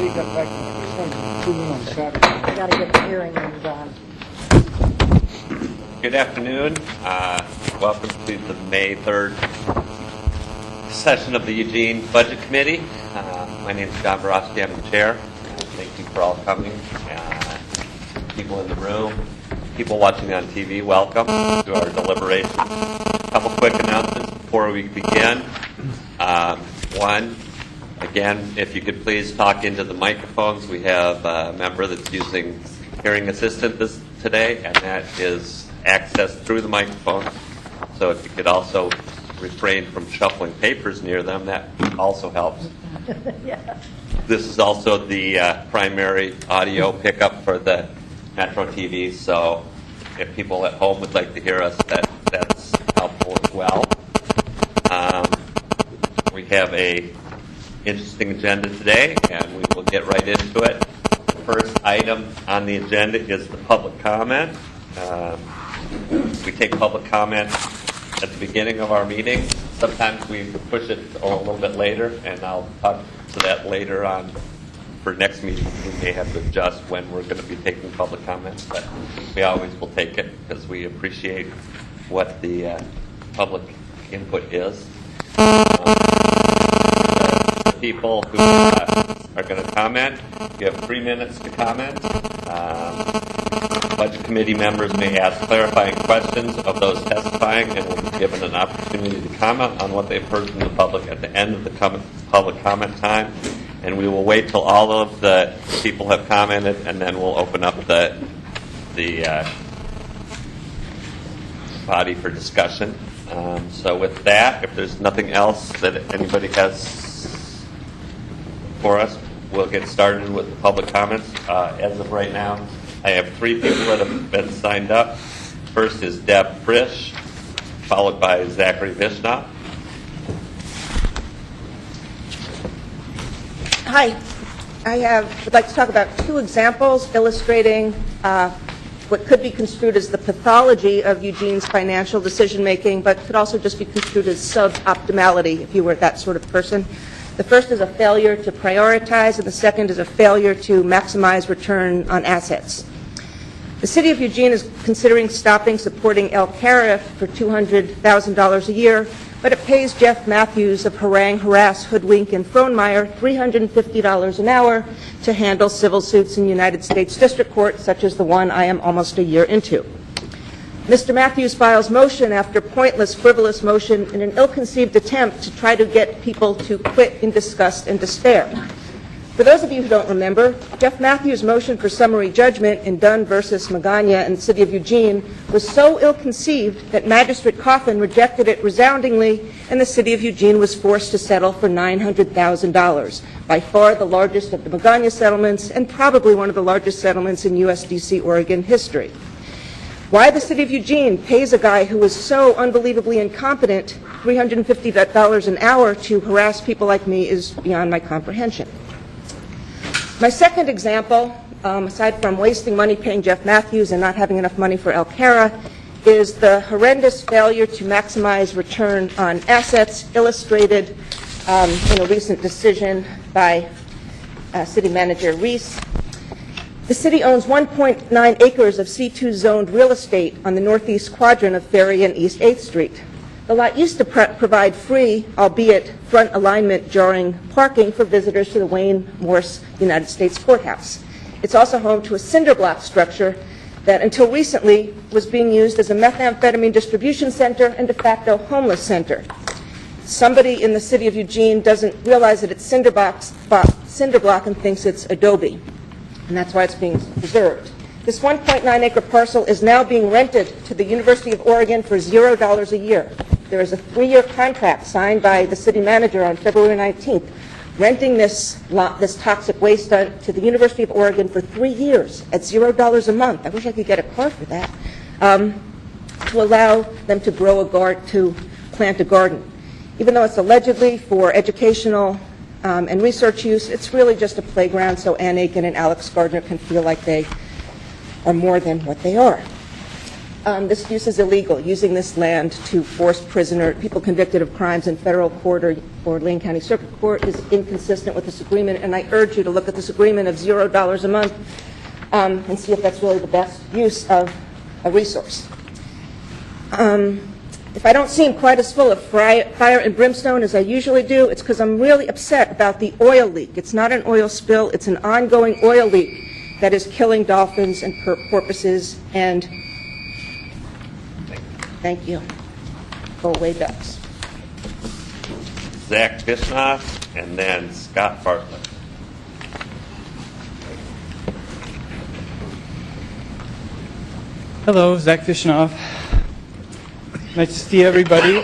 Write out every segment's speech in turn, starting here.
got back to on Saturday. Got to get the hearing and Good afternoon. Welcome to the May 3rd session of the Eugene Budget Committee. My name is John Borowski. I'm the chair. Thank you for all coming. People in the room, people watching on TV, welcome to our deliberations. A couple quick announcements before we begin. One, again, if you could please talk into the microphones. We have a member that's using hearing assistant today, and that is accessed through the microphone. So if you could also refrain from shuffling papers near them, that also helps. yeah. This is also the primary audio pickup for the Metro TV, so if people at home would like to hear us, that's helpful as well. We have a interesting agenda today, and we will get right into it. The first item on the agenda is the public comment. We take public comment at the beginning of our meeting. Sometimes we push it a little bit later, and I'll talk to that later on for next meeting. We may have to adjust when we're going to be taking public comments, but we always will take it because we appreciate what the public input is. The people who are going to comment, you have 3 minutes to comment. Budget committee members may ask clarifying questions of those testifying and will be given an opportunity to comment on what they've heard from the public at the end of the public comment time. And we will wait till all of the people have commented, and then we'll open up the body for discussion. So with that, if there's nothing else that anybody has for us, we'll get started with the public comments. As of right now, I have 3 people that have been signed up. First is Deb Frisch, followed by Zachary Vishnoff. Hi. I would like to talk about 2 examples illustrating what could be construed as the pathology of Eugene's financial decision-making, but could also just be construed as suboptimality if you were that sort of person. The first is a failure to prioritize, and the second is a failure to maximize return on assets. The city of Eugene is considering stopping supporting El Cara for $200,000 a year, but it pays Jeff Matthews of Harangue, Harass, Hoodwink, and Frohnmeyer $350 an hour to handle civil suits in United States District Court, such as the one I am almost a year into. Mr. Matthews files motion after pointless, frivolous motion in an ill-conceived attempt to try to get people to quit in disgust and despair. For those of you who don't remember, Jeff Matthews' motion for summary judgment in Dunn versus Magana in the city of Eugene was so ill-conceived that Magistrate Coffin rejected it resoundingly, and the city of Eugene was forced to settle for $900,000, by far the largest of the Magana settlements and probably one of the largest settlements in USDC Oregon history. Why the city of Eugene pays a guy who was so unbelievably incompetent $350 an hour to harass people like me is beyond my comprehension. My second example, aside from wasting money paying Jeff Matthews and not having enough money for El Cara, is the horrendous failure to maximize return on assets illustrated in a recent decision by City Manager Reese. The city owns 1.9 acres of C2 zoned real estate on the northeast quadrant of Ferry and East 8th Street. The lot used to provide free, albeit front alignment jarring, parking for visitors to the Wayne Morse United States Courthouse. It's also home to a cinder block structure that until recently was being used as a methamphetamine distribution center and de facto homeless center. Somebody in the city of Eugene doesn't realize that it's cinder block and thinks it's adobe, and that's why it's being preserved. This 1.9 acre parcel is now being rented to the University of Oregon for $0 a year. There is a 3-year contract signed by the city manager on February 19th, renting this toxic waste to the University of Oregon for 3 years at $0 a month. I wish I could get a car for that. To allow them to to plant a garden. Even though it's allegedly for educational and research use, it's really just a playground so Ann Aiken and Alex Gardner can feel like they are more than what they are. This use is illegal, using this land to force people convicted of crimes in federal court or Lane County Circuit Court is inconsistent with this agreement, and I urge you to look at this agreement of $0 a month and see if that's really the best use of a resource. If I don't seem quite as full of fire and brimstone as I usually do, it's because I'm really upset about the oil leak. It's not an oil spill, it's an ongoing oil leak that is killing dolphins and porpoises and, thank you, go away ducks. Zach Bischoff, and then Scott Bartlett. Hello, Zach Fishnoff. Nice to see everybody.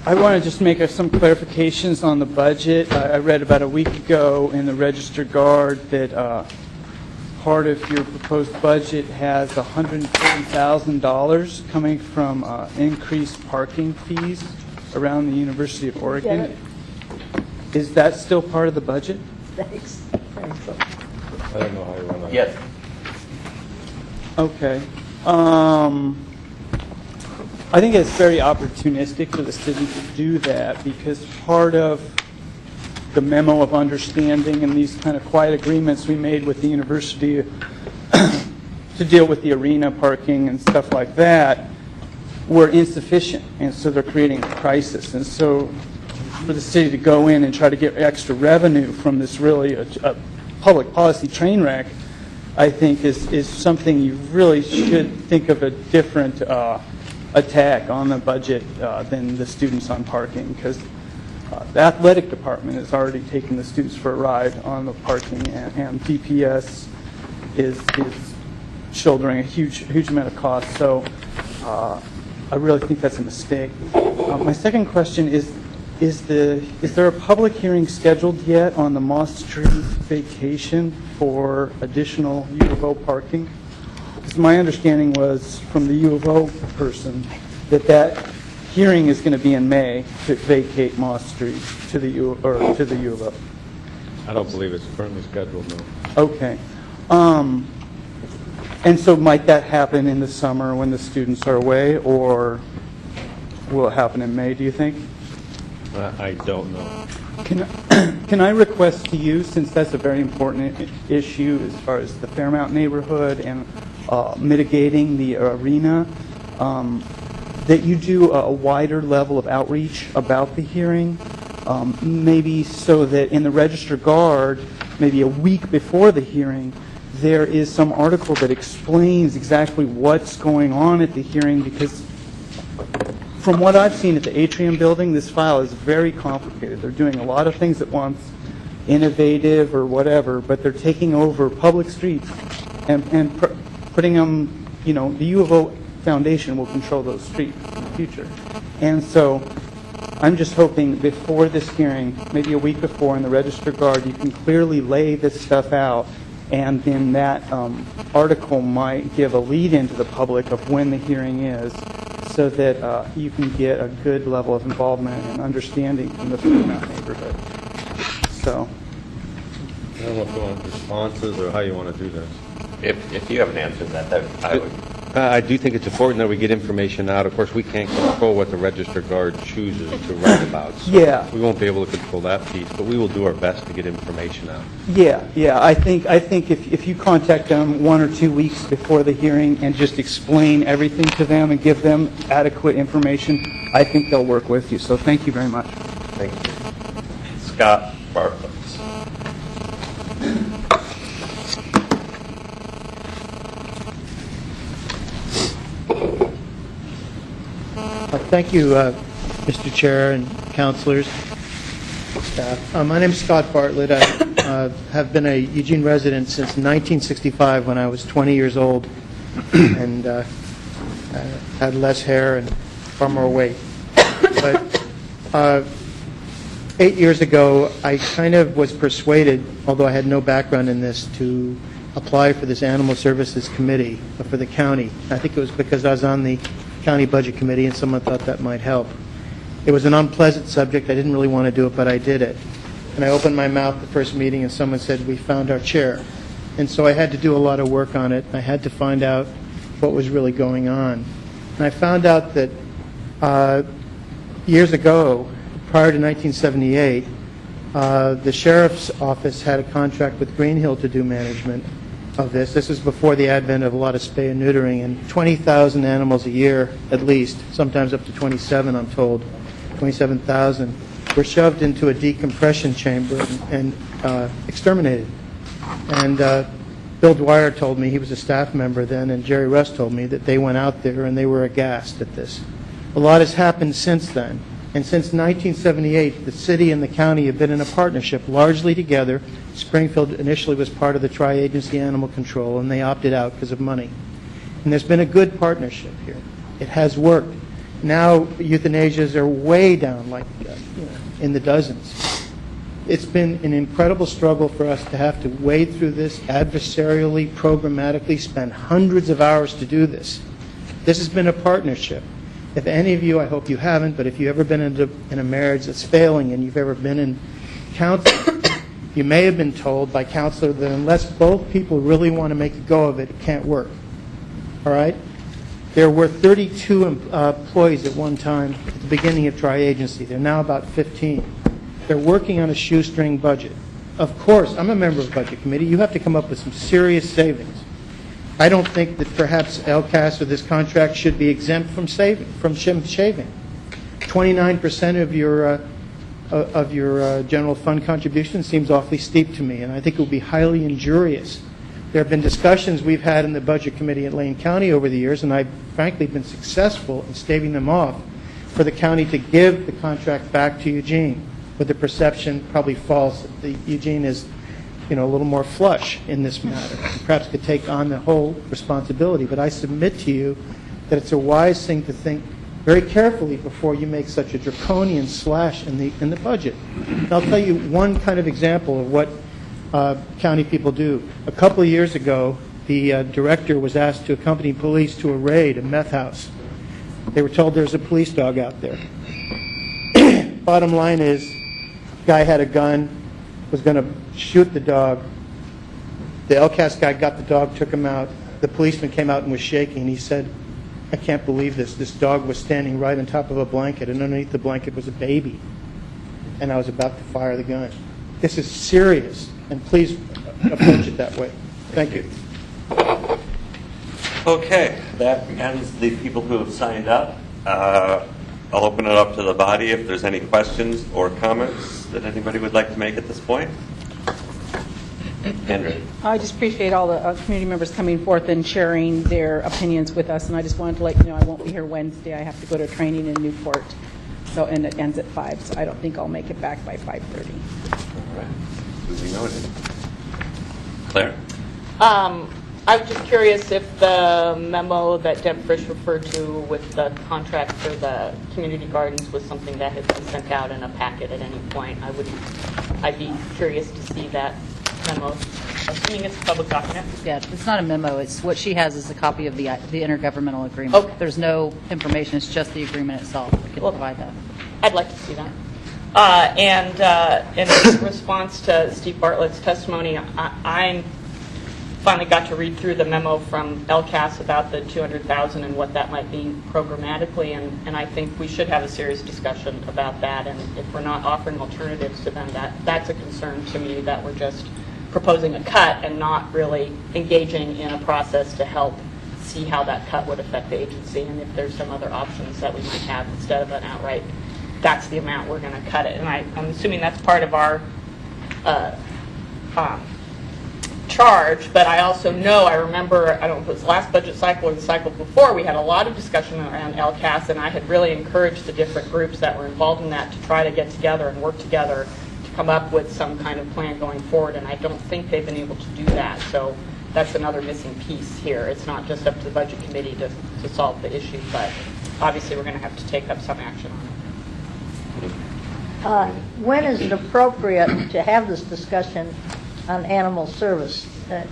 I want to just make some clarifications on the budget. I read about a week ago in the Register Guard that part of your proposed budget has $140,000 coming from increased parking fees around the University of Oregon. Is that still part of the budget? Thanks. I don't know how you run that. Yes. Okay. I think it's very opportunistic for the city to do that because part of the memo of understanding and these kind of quiet agreements we made with the university to deal with the arena parking and stuff like that were insufficient, and so they're creating a crisis. And so for the city to go in and try to get extra revenue from this really a public policy train wreck, I think is something you really should think of a different attack on the budget than the students on parking, because the athletic department is already taking the students for a ride on the parking, and DPS is shouldering a huge amount of cost. So I really think that's a mistake. My second question is there a public hearing scheduled yet on the Moss Street vacation for additional U of O parking? Because my understanding was from the U of O person that hearing is going to be in May to vacate Moss Street to the U of O. I don't believe it's currently scheduled, no. Okay. And so might that happen in the summer when the students are away, or will it happen in May, do you think? I don't know. Can I request to you, since that's a very important issue as far as the Fairmount neighborhood and mitigating the arena, that you do a wider level of outreach about the hearing, maybe so that in the Register Guard, maybe a week before the hearing, there is some article that explains exactly what's going on at the hearing, because from what I've seen at the Atrium building, this file is very complicated. They're doing a lot of things at once, innovative or whatever, but they're taking over public streets and putting them, the U of O Foundation will control those streets in the future. And so I'm just hoping before this hearing, maybe a week before in the Register Guard, you can clearly lay this stuff out, and then that article might give a lead into the public of when the hearing is, so that you can get a good level of involvement and understanding from the Fairmount neighborhood. So I don't know if you want responses or how you want to do this. If you have an answer to that I would. I do think it's important that we get information out. Of course, we can't control what the Register Guard chooses to write about. So yeah, we won't be able to control that piece, but we will do our best to get information out. Yeah. I think if you contact them 1 or 2 weeks before the hearing and just explain everything to them and give them adequate information, I think they'll work with you. So thank you very much. Thank you. Scott Bartlett. Thank you, Mr. Chair and councilors, staff. My name is Scott Bartlett. I have been a Eugene resident since 1965 when I was 20 years old and had less hair and far more weight. But 8 years ago, I kind of was persuaded, although I had no background in this, to apply for this Animal Services Committee for the county. I think it was because I was on the County Budget Committee and someone thought that might help. It was an unpleasant subject. I didn't really want to do it, but I did it. And I opened my mouth the first meeting and someone said, "We found our chair." And so I had to do a lot of work on it. I had to find out what was really going on. And I found out that years ago, prior to 1978, the sheriff's office had a contract with Greenhill to do management of this. This is before the advent of a lot of spay and neutering, and 20,000 animals a year at least, sometimes up to 27, I'm told, 27,000, were shoved into a decompression chamber and exterminated. And Bill Dwyer told me, he was a staff member then, and Jerry Russ told me that they went out there and they were aghast at this. A lot has happened since then. And since 1978, the city and the county have been in a partnership largely together. Springfield initially was part of the Tri-Agency Animal Control, and they opted out because of money. And there's been a good partnership here. It has worked. Now euthanasias are way down, like in the dozens. It's been an incredible struggle for us to have to wade through this adversarially, programmatically, spend hundreds of hours to do this. This has been a partnership. If any of you, I hope you haven't, but if you've ever been in a marriage that's failing and you've ever been in counseling, you may have been told by counselor that unless both people really want to make a go of it, it can't work. All right? There were 32 employees at one time at the beginning of Tri-Agency. They're now about 15. They're working on a shoestring budget. Of course, I'm a member of the Budget Committee. You have to come up with some serious savings. I don't think that perhaps LCAS or this contract should be exempt from shaving. 29% of your general fund contribution seems awfully steep to me, and I think it would be highly injurious. There have been discussions we've had in the Budget Committee at Lane County over the years, and I've frankly been successful in staving them off for the county to give the contract back to Eugene, with the perception, probably false, that Eugene is a little more flush in this matter, and perhaps could take on the whole responsibility. But I submit to you that it's a wise thing to think very carefully before you make such a draconian slash in the budget. And I'll tell you one kind of example of what county people do. A couple of years ago, the director was asked to accompany police to a raid, a meth house. They were told there's a police dog out there. Bottom line is, the guy had a gun, was going to shoot the dog. The LCAS guy got the dog, took him out. The policeman came out and was shaking. He said, I can't believe this. This dog was standing right on top of a blanket, and underneath the blanket was a baby. And I was about to fire the gun. This is serious, and please approach it that way. Thank you. Okay, that ends the people who have signed up. I'll open it up to the body if there's any questions or comments that anybody would like to make at this point. Andrew. I just appreciate all the community members coming forth and sharing their opinions with us, and I just wanted to let you know I won't be here Wednesday. I have to go to training in Newport, and it ends at 5, so I don't think I'll make it back by 5:30. All right. Duly noted. Claire. I'm just curious if the memo that Deb Frisch referred to with the contract for the community gardens was something that had been sent out in a packet at any point. I'd be curious to see that memo, assuming it's a public document. Yeah, it's not a memo. It's what she has is a copy of the intergovernmental agreement. Okay. There's no information. It's just the agreement itself. I can provide that. I'd like to see that. And in response to Steve Bartlett's testimony, I finally got to read through the memo from LCAS about the $200,000 and what that might mean programmatically, and I think we should have a serious discussion about that. And if we're not offering alternatives to them, that's a concern to me, that we're just proposing a cut and not really engaging in a process to help see how that cut would affect the agency, and if there's some other options that we might have instead of an outright, that's the amount we're going to cut it. And I'm assuming that's part of our charge, but I also know, I remember, I don't know if it was the last budget cycle or the cycle before, we had a lot of discussion around LCAS, and I had really encouraged the different groups that were involved in that to try to get together and work together to come up with some kind of plan going forward, and I don't think they've been able to do that. So that's another missing piece here. It's not just up to the Budget Committee to solve the issue, but obviously we're going to have to take up some action on it. When is it appropriate to have this discussion on animal service?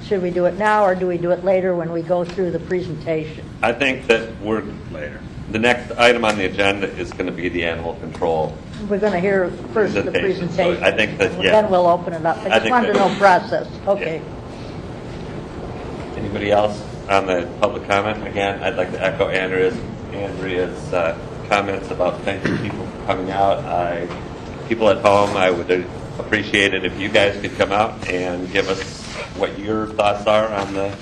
Should we do it now, or do we do it later when we go through the presentation? I think that we're later. The next item on the agenda is going to be the animal control. We're going to hear first the presentation. So I think that, yeah. Then we'll open it up. I just wanted to know process. Okay. Yeah. Anybody else on the public comment, again, I'd like to echo Andrea's comments about thanking people for coming out. People at home, I would appreciate it if you guys could come out and give us what your thoughts are on the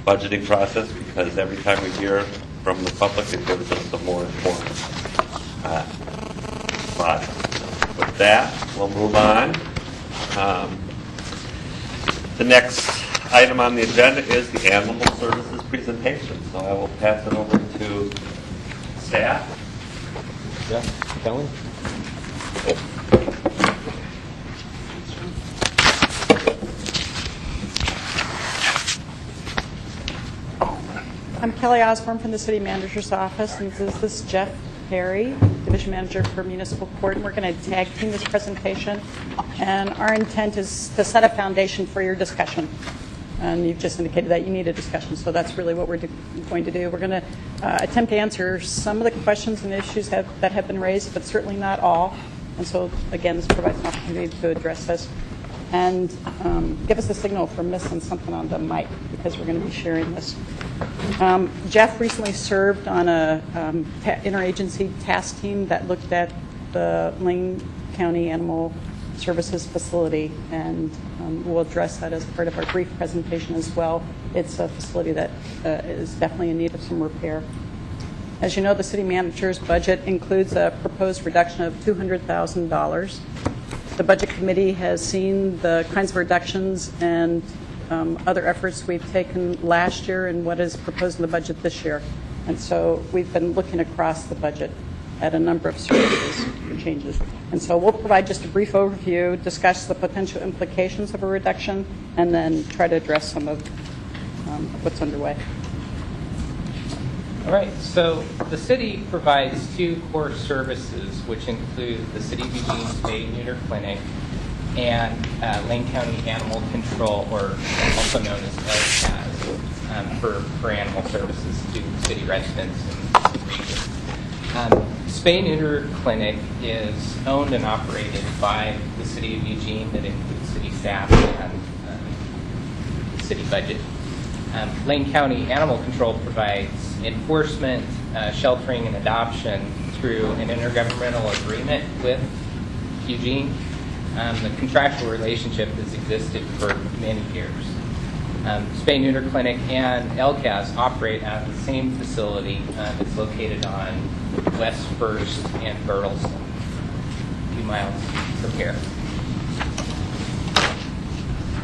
budgeting process, because every time we hear from the public, it gives us a more informed thought. With that, we'll move on. The next item on the agenda is the Animal Services presentation. So I will pass it over to staff. Jeff, Kelly? I'm Kelly Osborne from the City Manager's Office, and this is Jeff Perry, Division Manager for Municipal Court, and we're going to tag team this presentation. And our intent is to set a foundation for your discussion. And you've just indicated that you need a discussion, so that's really what we're going to do. We're going to attempt to answer some of the questions and issues that have been raised, but certainly not all. And so, again, this provides an opportunity to address this. And give us a signal if we're missing something on the mic, because we're going to be sharing this. Jeff recently served on a interagency task team that looked at the Lane County Animal Services facility, and we'll address that as part of our brief presentation as well. It's a facility that is definitely in need of some repair. As you know, the city manager's budget includes a proposed reduction of $200,000. The Budget Committee has seen the kinds of reductions and other efforts we've taken last year and what is proposed in the budget this year. And so we've been looking across the budget at a number of services for changes. And so we'll provide just a brief overview, discuss the potential implications of a reduction, and then try to address some of what's underway. All right, so the city provides two core services, which include the City of Eugene Spay Neuter Clinic and Lane County Animal Control, or also known as LCAS, for animal services to city residents in the region. Spay Neuter Clinic is owned and operated by the City of Eugene. That includes city staff and the city budget. Lane County Animal Control provides enforcement, sheltering, and adoption through an intergovernmental agreement with Eugene. The contractual relationship has existed for many years. Spay Neuter Clinic and LCAS operate at the same facility. It's located on West 1st and Burleson, a few miles from here.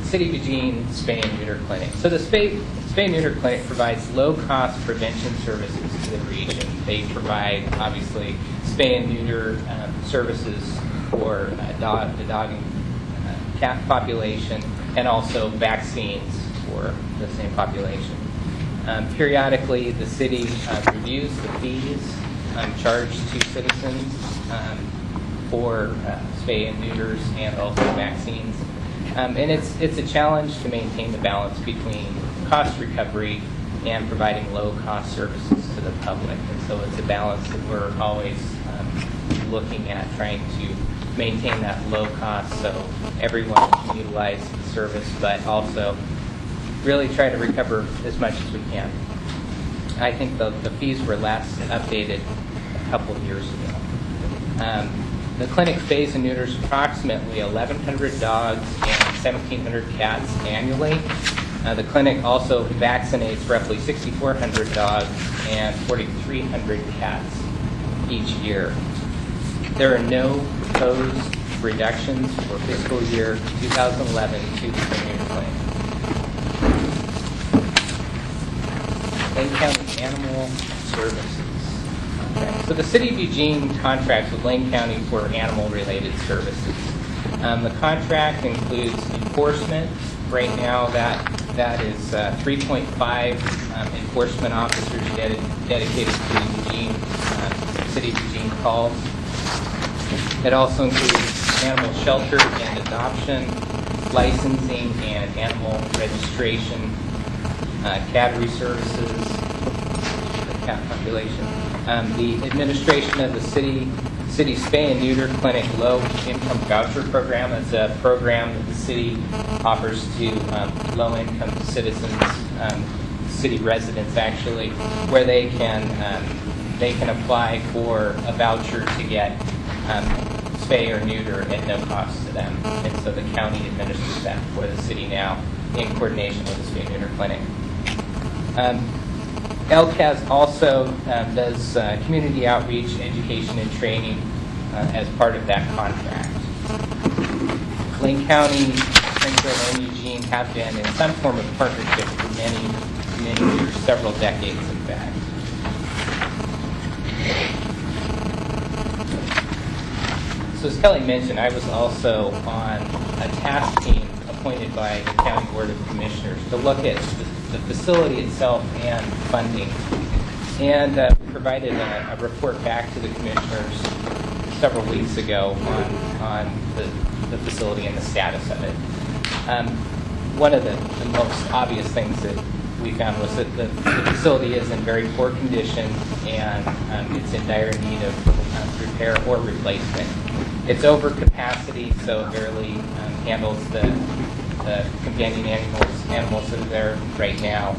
City of Eugene Spay and Neuter Clinic. So the Spay and Neuter Clinic provides low-cost prevention services to the region. They provide, obviously, spay and neuter services for the dog and cat population, and also vaccines for the same population. Periodically, the city reviews the fees charged to citizens for spay and neuters and also vaccines. And it's a challenge to maintain the balance between cost recovery and providing low-cost services to the public. And so it's a balance that we're always looking at, trying to maintain that low cost so everyone can utilize the service, but also really try to recover as much as we can. I think the fees were last updated a couple of years ago. The clinic spays and neuters approximately 1,100 dogs and 1,700 cats annually. The clinic also vaccinates roughly 6,400 dogs and 4,300 cats each year. There are no proposed reductions for fiscal year 2011 to the Spay Clinic. Lane County Animal Services. Okay. So the City of Eugene contracts with Lane County for animal-related services. The contract includes enforcement. Right now, that is 3.5 enforcement officers dedicated to Eugene, City of Eugene calls. It also includes animal shelter and adoption, licensing and animal registration, cattery services, the cat population, the administration of the city Spay and Neuter Clinic Low Income Voucher Program. It's a program that the city offers to low income citizens city residents actually, where they can apply for a voucher to get spay or neuter at no cost to them. And so the county administers that for the city now in coordination with the spay neuter clinic. LCAS also does community outreach, education, and training as part of that contract. Lane County, Springfield, and Eugene have been in some form of partnership for many years, several decades in fact. So as Kelly mentioned, I was also on a task team appointed by the County Board of Commissioners to look at the facility itself and funding, and provided a report back to the commissioners several weeks ago on the facility and the status of it. One of the most obvious things that we found was that the facility is in very poor condition and it's in dire need of repair or replacement. It's over capacity, so it barely handles the companion animals that are there right now,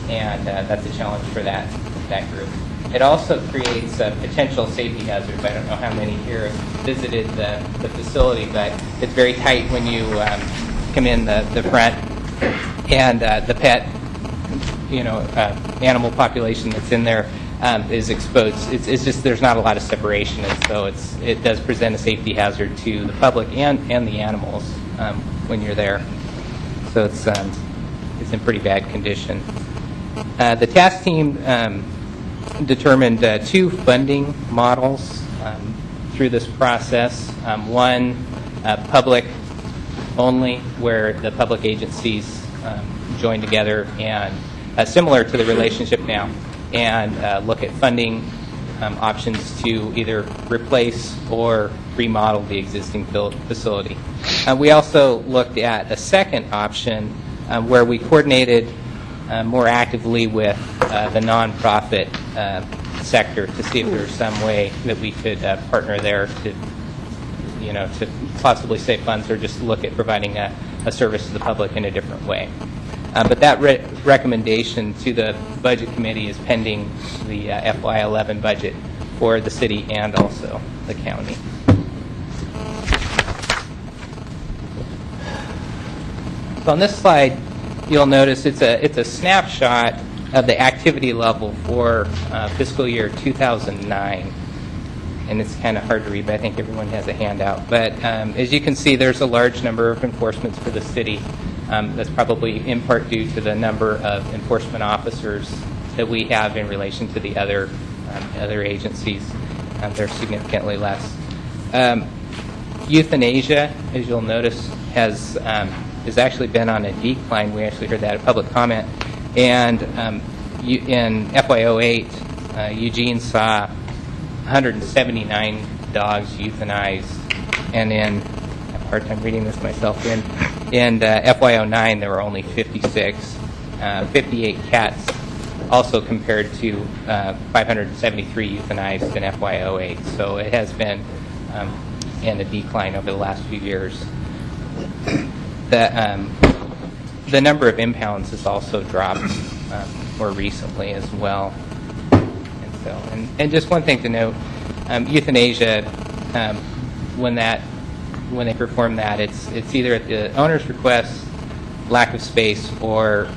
and that's a challenge for that group. It also creates potential safety hazards. I don't know how many here have visited the facility, but it's very tight when you come in the front, and the pet, animal population that's in there is exposed. It's just there's not a lot of separation, and so it does present a safety hazard to the public and the animals when you're there. So it's in pretty bad condition. The task team determined two funding models through this process. One, public only, where the public agencies join together and similar to the relationship now, and look at funding options to either replace or remodel the existing facility. We also looked at a second option where we coordinated more actively with the nonprofit sector to see if there was some way that we could partner there to possibly save funds or just look at providing a service to the public in a different way. But that recommendation to the Budget Committee is pending the FY11 budget for the city and also the county. So on this slide, you'll notice it's a snapshot of the activity level for fiscal year 2009. And it's kind of hard to read, but I think everyone has a handout. But as you can see, there's a large number of enforcements for the city. That's probably in part due to the number of enforcement officers that we have in relation to the other agencies. They're significantly less. Euthanasia, as you'll notice, has actually been on a decline. We actually heard that at public comment. And in FY08, Eugene saw 179 dogs euthanized, and I have a hard time reading this myself. In FY09, there were only 56, 58 cats, also compared to 573 euthanized in FY08. So it has been in a decline over the last few years. The number of impounds has also dropped more recently as well. And just one thing to note, euthanasia, when they perform that, it's either at the owner's request, lack of space, or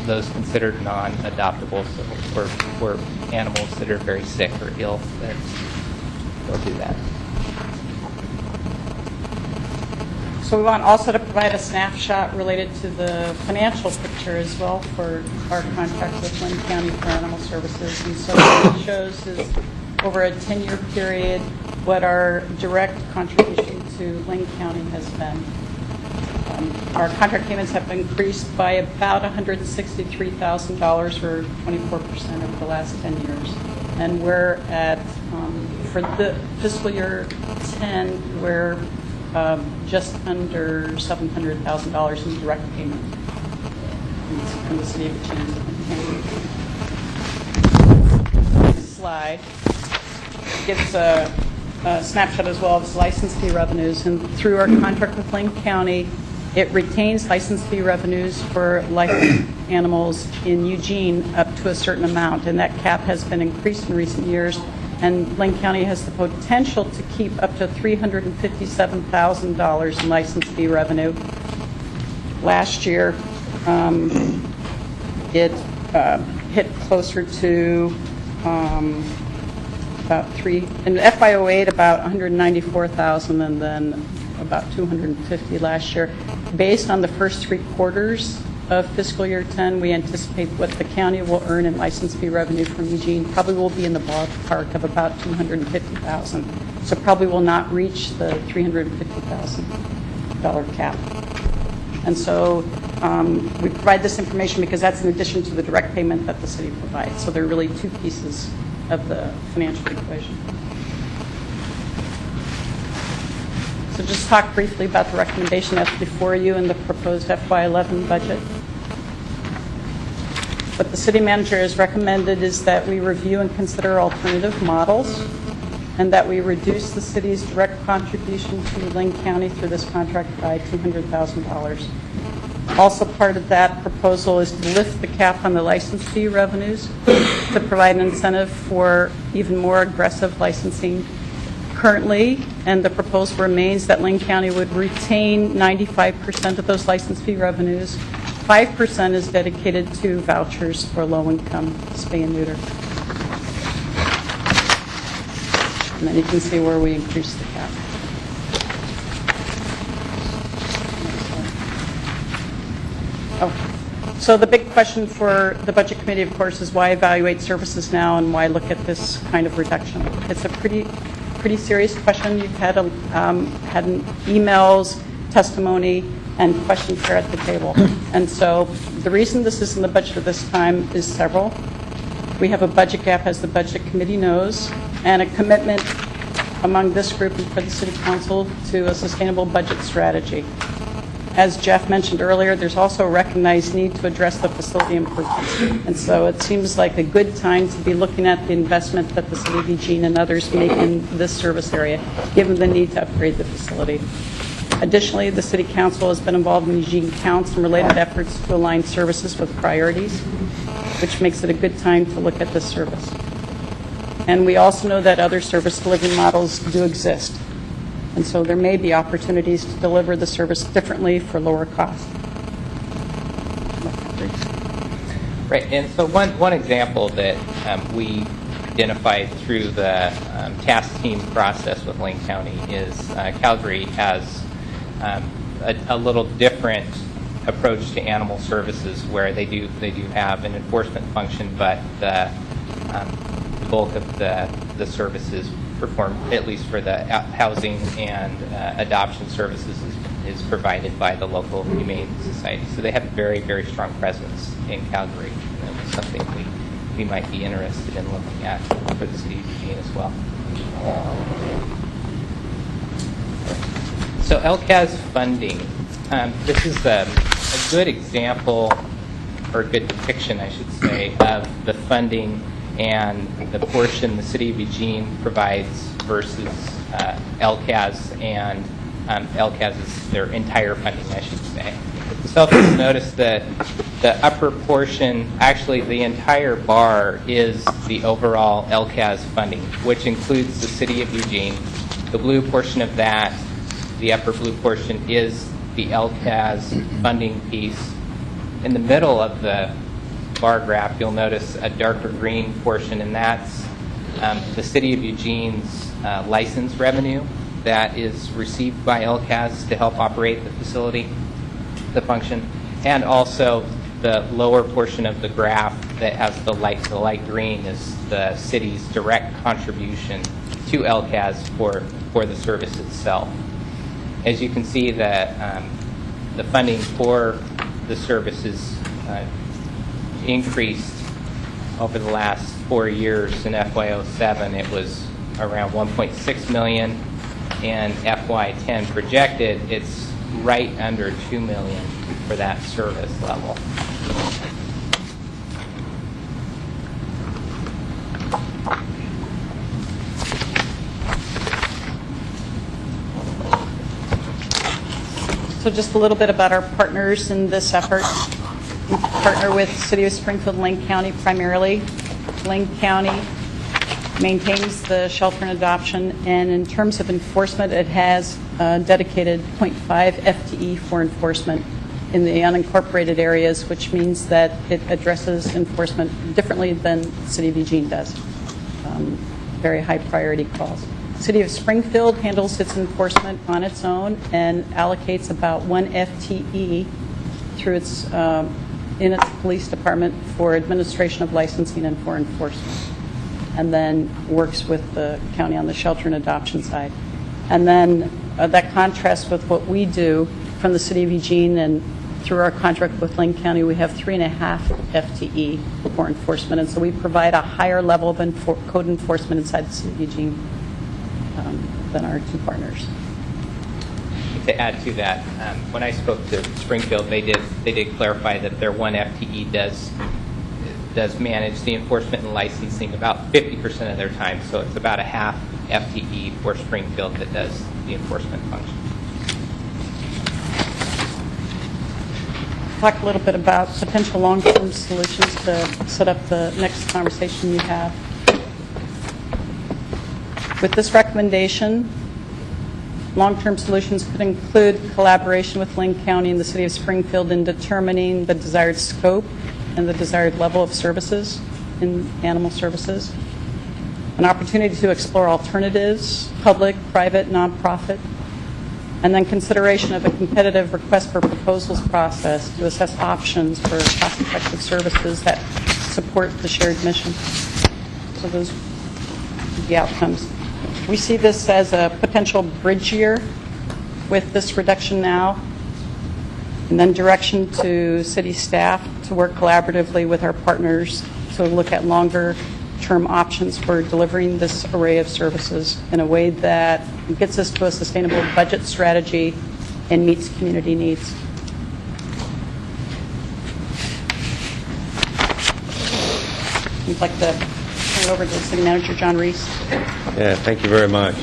those considered non-adoptable, so for animals that are very sick or ill, they'll do that. So we want also to provide a snapshot related to the financial picture as well for our contract with Lynn County for Animal Services. And so what it shows is over a 10-year period what our direct contribution to Lynn County has been. Our contract payments have increased by about $163,000 or 24% over the last 10 years. And we're at, for the fiscal year 10, we're just under $700,000 in direct payment from the city of Eugene. This slide gives a snapshot as well of its license fee revenues, and through our contract with Lane County, It retains license fee revenues for life animals in Eugene up to a certain amount, and that cap has been increased in recent years, and Lane County has the potential to keep up to $357,000 in license fee revenue. Last year, it hit closer to about in FY08 about 194,000, and then about 250 last year. Based on the first 3 quarters of fiscal year 10, we anticipate what the county will earn in license fee revenue from Eugene probably will be in the ballpark of about 250,000. So probably will not reach the $350,000 cap. And so we provide this information because that's in addition to the direct payment that the city provides. So there are really 2 pieces of the financial equation. So just talk briefly about the recommendation that's before you in the proposed FY11 budget. What the city manager has recommended is that we review and consider alternative models, and that we reduce the city's direct contribution to Lane County through this contract by $200,000. Also part of that proposal is to lift the cap on the license fee revenues to provide an incentive for even more aggressive licensing currently, and the proposal remains that Lane County would retain 95% of those license fee revenues. 5% is dedicated to vouchers for low-income spay and neuter. And then you can see where we increase the cap. Oh. So the big question for the Budget Committee, of course, is why evaluate services now and why look at this kind of reduction? It's a pretty serious question. You've had emails, testimony, and questions here at the table. And so the reason this is in the budget at this time is several. We have a budget gap, as the Budget Committee knows, and a commitment among this group and for the City Council to a sustainable budget strategy. As Jeff mentioned earlier, there's also a recognized need to address the facility improvements. And so it seems like a good time to be looking at the investment that the City of Eugene and others make in this service area, given the need to upgrade the facility. Additionally, the City Council has been involved in Eugene Counts and related efforts to align services with priorities, which makes it a good time to look at this service. And we also know that other service delivery models do exist. And so there may be opportunities to deliver the service differently for lower cost. Right, and so one example that we identified through the task team process with Lane County is Calgary has a little different approach to animal services, where they do have an enforcement function, but the bulk of the services performed, at least for the housing and adoption services, is provided by the local Humane Society. So they have a very, very strong presence in Calgary. And it's something we might be interested in looking at for the city of Eugene as well. So LCAS funding. This is a good example, or a good depiction, I should say, of the funding and the portion the city of Eugene provides versus LCAS, and LCAS is their entire funding, I should say. So if you notice the upper portion, actually the entire bar is the overall LCAS funding, which includes the city of Eugene. The blue portion of that, the upper blue portion, is the LCAS funding piece. In the middle of the bar graph, you'll notice a darker green portion, and that's the city of Eugene's license revenue that is received by LCAS to help operate the facility, the function, and also the lower portion of the graph that has the light green is the city's direct contribution to LCAS for the service itself. As you can see, the funding for the services increased over the last 4 years. In FY07, it was around $1.6 million. In FY10 projected, it's right under $2 million for that service level. So just a little bit about our partners in this effort. We partner with City of Springfield and Lane County primarily. Lane County maintains the shelter and adoption, and in terms of enforcement, it has dedicated 0.5 FTE for enforcement in the unincorporated areas, which means that it addresses enforcement differently than the City of Eugene does. Very high priority calls. City of Springfield handles its enforcement on its own and allocates about 1 FTE through its in its police department for administration of licensing and for enforcement, and then works with the county on the shelter and adoption side. And then that contrasts with what we do from the City of Eugene, and through our contract with Lane County, we have 3.5 FTE for enforcement, and so we provide a higher level of code enforcement inside the City of Eugene than our two partners. To add to that, when I spoke to Springfield, they did clarify that their 1 FTE does manage the enforcement and licensing about 50% of their time, so it's about a half FTE for Springfield that does the enforcement function. Talk a little bit about potential long-term solutions to set up the next conversation you have. With this recommendation, long-term solutions could include collaboration with Lane County and the City of Springfield in determining the desired scope and the desired level of services in animal services, an opportunity to explore alternatives, public, private, nonprofit, and then consideration of a competitive request for proposals process to assess options for cost-effective services that support the shared mission. So those are the outcomes. We see this as a potential bridge year with this reduction now, and then direction to city staff to work collaboratively with our partners to look at longer-term options for delivering this array of services in a way that gets us to a sustainable budget strategy and meets community needs. I'd like to turn it over to City Manager John Reese. Yeah, thank you very much.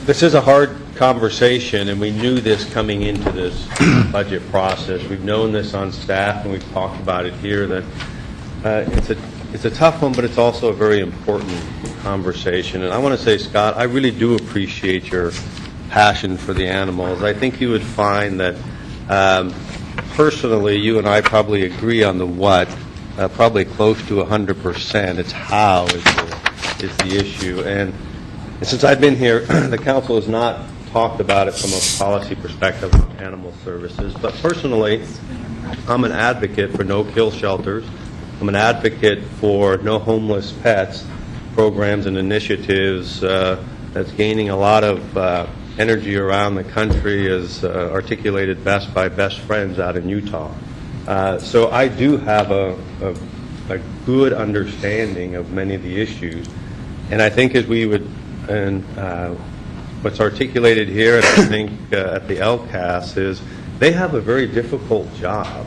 This is a hard conversation, and we knew this coming into this budget process. We've known this on staff, and we've talked about it here, that it's a tough one, but it's also a very important conversation. And I want to say, Scott, I really do appreciate your passion for the animals. I think you would find that personally, you and I probably agree on the what, probably close to 100%. It's how is the issue. And since I've been here, the council has not talked about it from a policy perspective on animal services. But personally, I'm an advocate for no-kill shelters. I'm an advocate for no homeless pets programs and initiatives that's gaining a lot of energy around the country, as articulated best by Best Friends out in Utah. So I do have a good understanding of many of the issues. And I think as we would, and what's articulated here, and I think at the LCAS, is they have a very difficult job.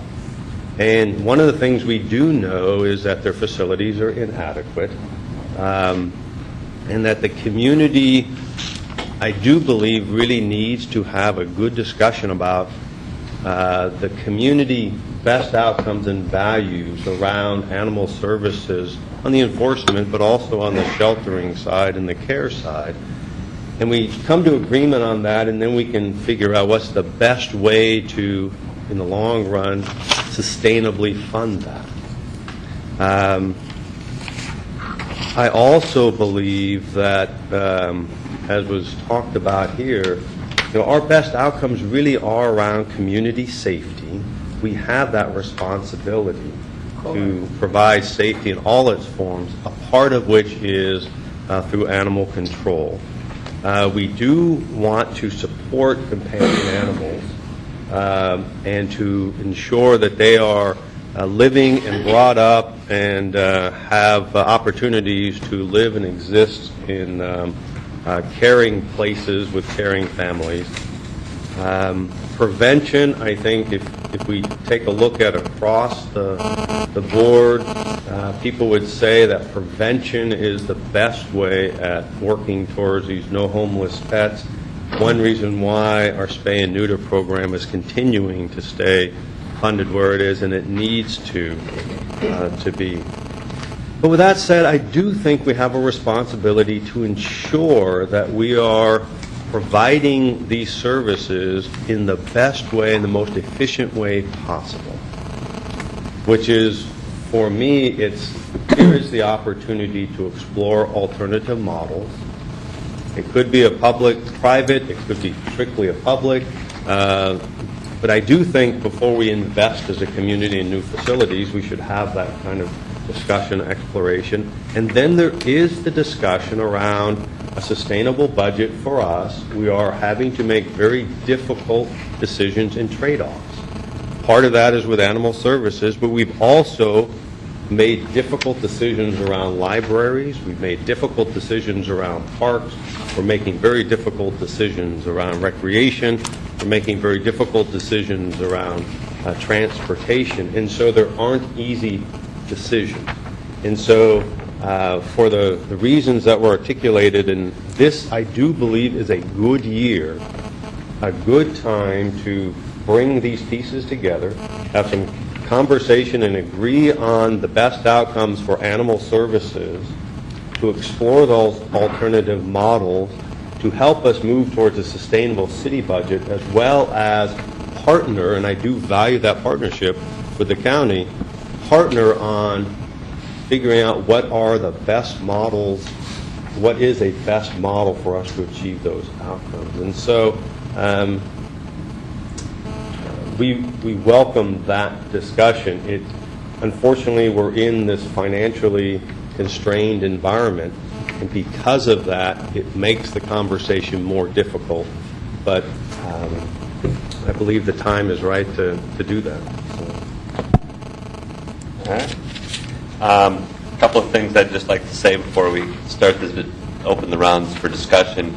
And one of the things we do know is that their facilities are inadequate, and that the community, I do believe, really needs to have a good discussion about the community best outcomes and values around animal services on the enforcement, but also on the sheltering side and the care side. And we come to agreement on that, and then we can figure out what's the best way to, in the long run, sustainably fund that. I also believe that, as was talked about here, our best outcomes really are around community safety. We have that responsibility to provide safety in all its forms, a part of which is through animal control. We do want to support companion animals and to ensure that they are living and brought up and have opportunities to live and exist in caring places with caring families. Prevention, I think, if we take a look at across the board, people would say that prevention is the best way at working towards these no homeless pets one reason why our spay and neuter program is continuing to stay funded where it is, and it needs to be. But with that said, I do think we have a responsibility to ensure that we are providing these services in the best way and the most efficient way possible, which is, for me, here is the opportunity to explore alternative models. It could be a public-private, it could be strictly a public, but I do think before we invest as a community in new facilities, we should have that kind of discussion, exploration. And then there is the discussion around a sustainable budget for us. We are having to make very difficult decisions and trade-offs. Part of that is with animal services, but we've also made difficult decisions around libraries. We've made difficult decisions around parks. We're making very difficult decisions around recreation. We're making very difficult decisions around transportation. And so there aren't easy decisions. And so for the reasons that were articulated, and this, I do believe, is a good year, a good time to bring these pieces together, have some conversation and agree on the best outcomes for animal services, to explore those alternative models to help us move towards a sustainable city budget, as well as partner, and I do value that partnership with the county, partner on figuring out what are the best models, what is a best model for us to achieve those outcomes. And so we welcome that discussion. Unfortunately, we're in this financially constrained environment, and because of that, it makes the conversation more difficult. But I believe the time is right to do that. All right. A couple of things I'd just like to say before we start this, open the rounds for discussion.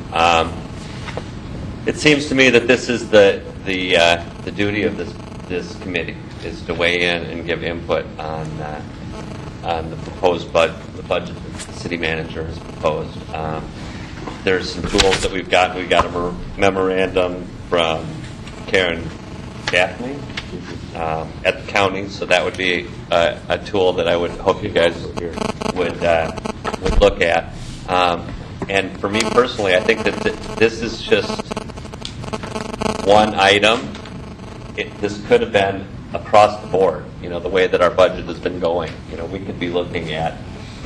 It seems to me that this is the duty of this committee, is to weigh in and give input on the proposed budget that the city manager has proposed. There's some tools that we've got. We got a memorandum from Karen Gaffney at the county, so that would be a tool that I would hope you guys would look at. And for me personally, I think that this is just one item. This could have been across the board, the way that our budget has been going. We could be looking at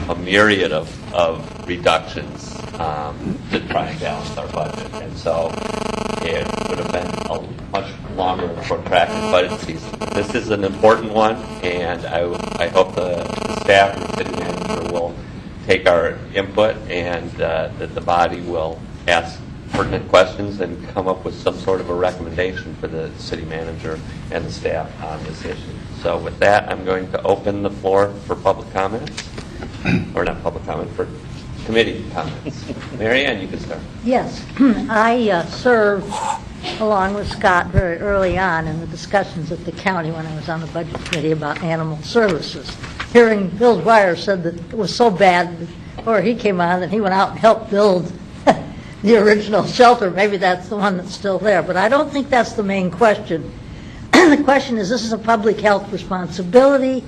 a myriad of reductions to try and balance our budget. And so it would have been a much longer, protracted budget season. This is an important one, and I hope the staff and the city manager will take our input, and that the body will ask pertinent questions and come up with some sort of a recommendation for the city manager and the staff on this issue. So with that, I'm going to open the floor for public comments. Or not public comment, for committee comments. Mary Ann, you can start. Yes, I served along with Scott very early on in the discussions at the county when I was on the budget committee about animal services. Hearing Bill Dwyer said that it was so bad before he came on that he went out and helped build the original shelter. Maybe that's the one that's still there, but I don't think that's the main question. The question is, this is a public health responsibility.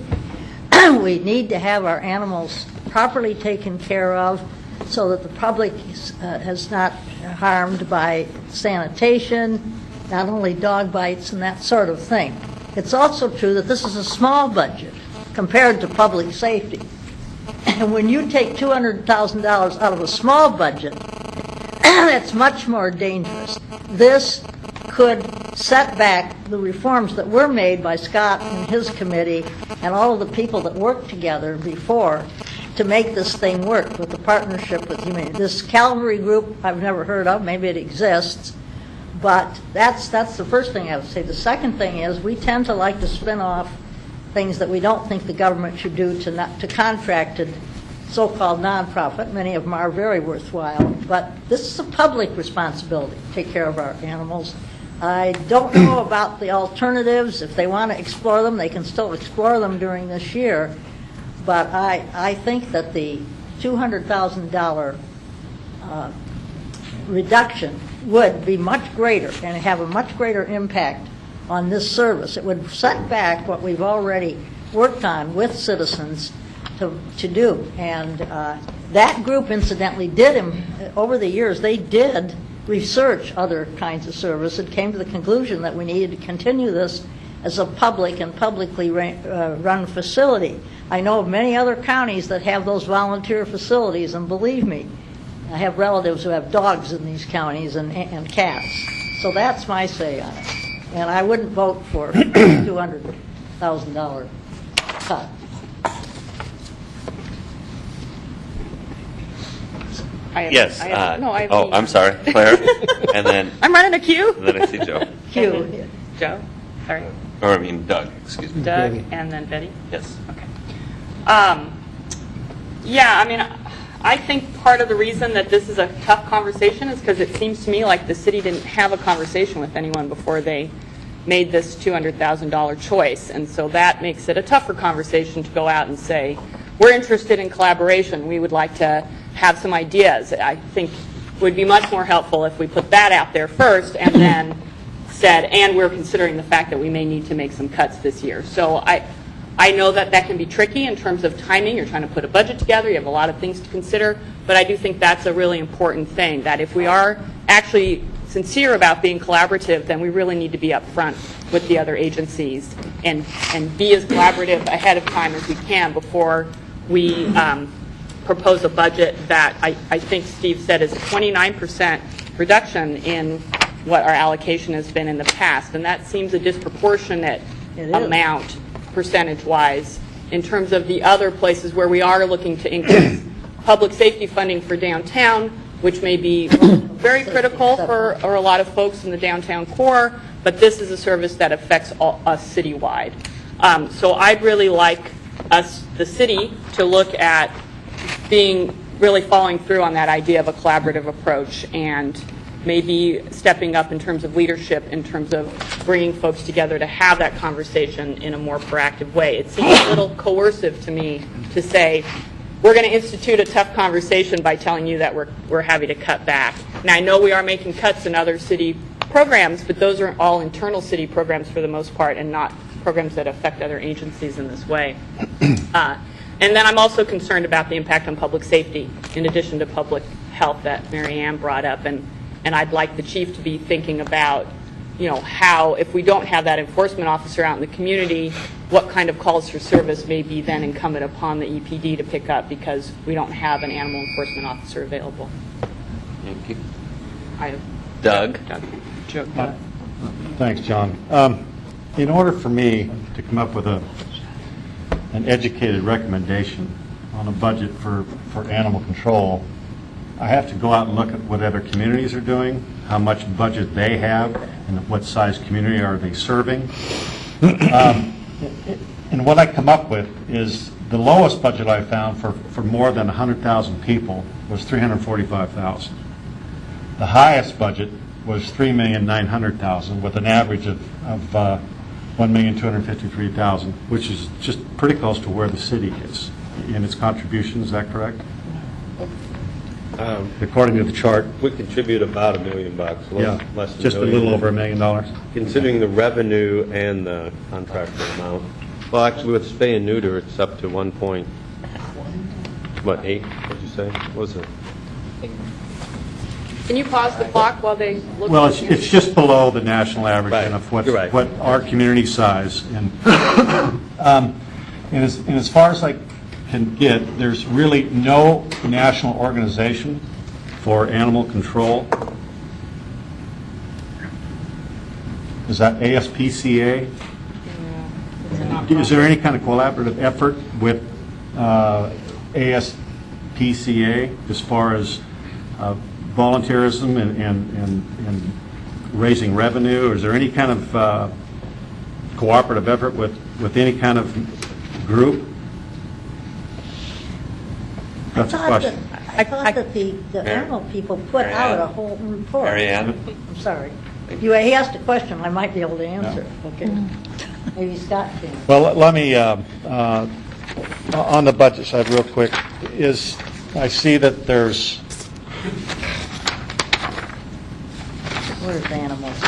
We need to have our animals properly taken care of so that the public is not harmed by sanitation, not only dog bites and that sort of thing. It's also true that this is a small budget compared to public safety. And when you take $200,000 out of a small budget, that's much more dangerous. This could set back the reforms that were made by Scott and his committee and all of the people that worked together before to make this thing work with the partnership with humanity. This Calvary group I've never heard of, maybe it exists, but that's the first thing I would say. The second thing is we tend to like to spin off things that we don't think the government should do to contracted so-called nonprofit. Many of them are very worthwhile, but this is a public responsibility to take care of our animals. I don't know about the alternatives. If they want to explore them, they can still explore them during this year. But I think that the $200,000 reduction would be much greater and have a much greater impact on this service. It would set back what we've already worked on with citizens to do. And that group, incidentally, over the years, they did research other kinds of service and came to the conclusion that we needed to continue this as a public and publicly run facility. I know of many other counties that have those volunteer facilities, and believe me, I have relatives who have dogs in these counties and cats. So that's my say on it. And I wouldn't vote for a $200,000 cut. Yes. I'm I'm sorry, Claire. And then, running a queue. and then I see Joe. Q. Joe, sorry, Or I mean Doug, excuse me. Doug, and then Betty. Yes. Okay. Yeah, I mean, I think part of the reason that this is a tough conversation is because it seems to me like the city didn't have a conversation with anyone before they made this $200,000 choice. And so that makes it a tougher conversation to go out and say, we're interested in collaboration. We would like to have some ideas. I think it would be much more helpful if we put that out there first and then said, and we're considering the fact that we may need to make some cuts this year. So I know that that can be tricky in terms of timing. You're trying to put a budget together. You have a lot of things to consider. But I do think that's a really important thing, that if we are actually sincere about being collaborative, then we really need to be upfront with the other agencies and be as collaborative ahead of time as we can before we propose a budget that I think Steve said is a 29% reduction in what our allocation has been in the past. And that seems a disproportionate amount percentage-wise in terms of the other places where we are looking to increase public safety funding for downtown, which may be very critical for a lot of folks in the downtown core, but this is a service that affects us citywide. So I'd really like us, the city, to look at being really following through on that idea of a collaborative approach and maybe stepping up in terms of leadership, in terms of bringing folks together to have that conversation in a more proactive way. It seems a little coercive to me to say, we're going to institute a tough conversation by telling you that we're happy to cut back. Now, I know we are making cuts in other city programs, but those are all internal city programs for the most part and not programs that affect other agencies in this way. And then I'm also concerned about the impact on public safety, in addition to public health that Mary Ann brought up. And I'd like the chief to be thinking about, you know, how, if we don't have that enforcement officer out in the community, what kind of calls for service may be then incumbent upon the EPD to pick up because we don't have an animal enforcement officer available. Thank you. Doug. Thanks, John. In order for me to come up with an educated recommendation on a budget for animal control, I have to go out and look at what other communities are doing, how much budget they have, and what size community are they serving. And what I come up with is the lowest budget I found for more than 100,000 people was $345,000. The highest budget was $3,900,000 with an average of $1,253,000, which is just pretty close to where the city is in its contribution. Is that correct? According to the chart. We contribute about $1 million, less than just a little over $1 million. Considering the revenue and the contracted amount. Well, actually, with Spay and Neuter, it's up to 1.8? What'd you say? What was it? Can you pause the clock while they look? Well, it's just below the national average of what our community size. And as far as I can get, there's really no national organization for animal control. Is that ASPCA? Is there any kind of collaborative effort with ASPCA as far as volunteerism and raising revenue? Or is there any kind of cooperative effort with any kind of group? That's a question. I thought that the animal people put out a whole report. Mary Ann? I'm sorry. He asked a question, I might be able to answer. No. Okay. Maybe Scott can. Well, let me, on the budget side real quick, I see that there's Where's animals?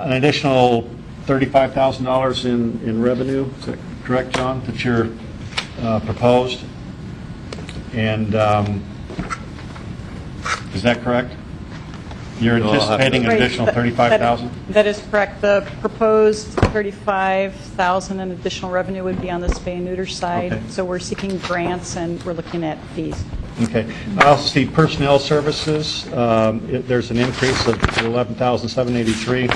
An additional $35,000 in revenue, is that correct, John, that you're proposed? And is that correct? You're anticipating an Right, additional that- $35,000? That is correct. The proposed $35,000 in additional revenue would be on the spay and neuter side. Okay. So we're seeking grants and we're looking at fees. Okay. I also see personnel services. There's an increase of $11,783.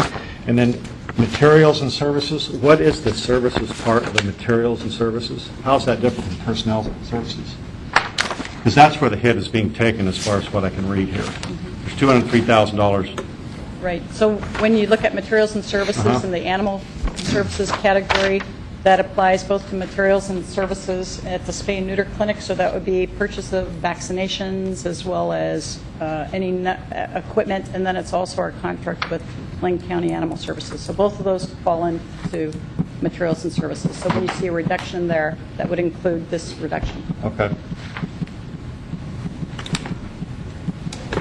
And then materials and services. What is the services part of the materials and services? How's that different from personnel services? Because that's where the hit is being taken as far as what I can read here. There's $203,000. Right. So when you look at materials and services in the animal services category, that applies both to materials and services at the spay and neuter clinic. So that would be purchase of vaccinations as well as any equipment. And then it's also our contract with Lane County Animal Services. So both of those fall into materials and services. So when you see a reduction there, that would include this reduction. Okay.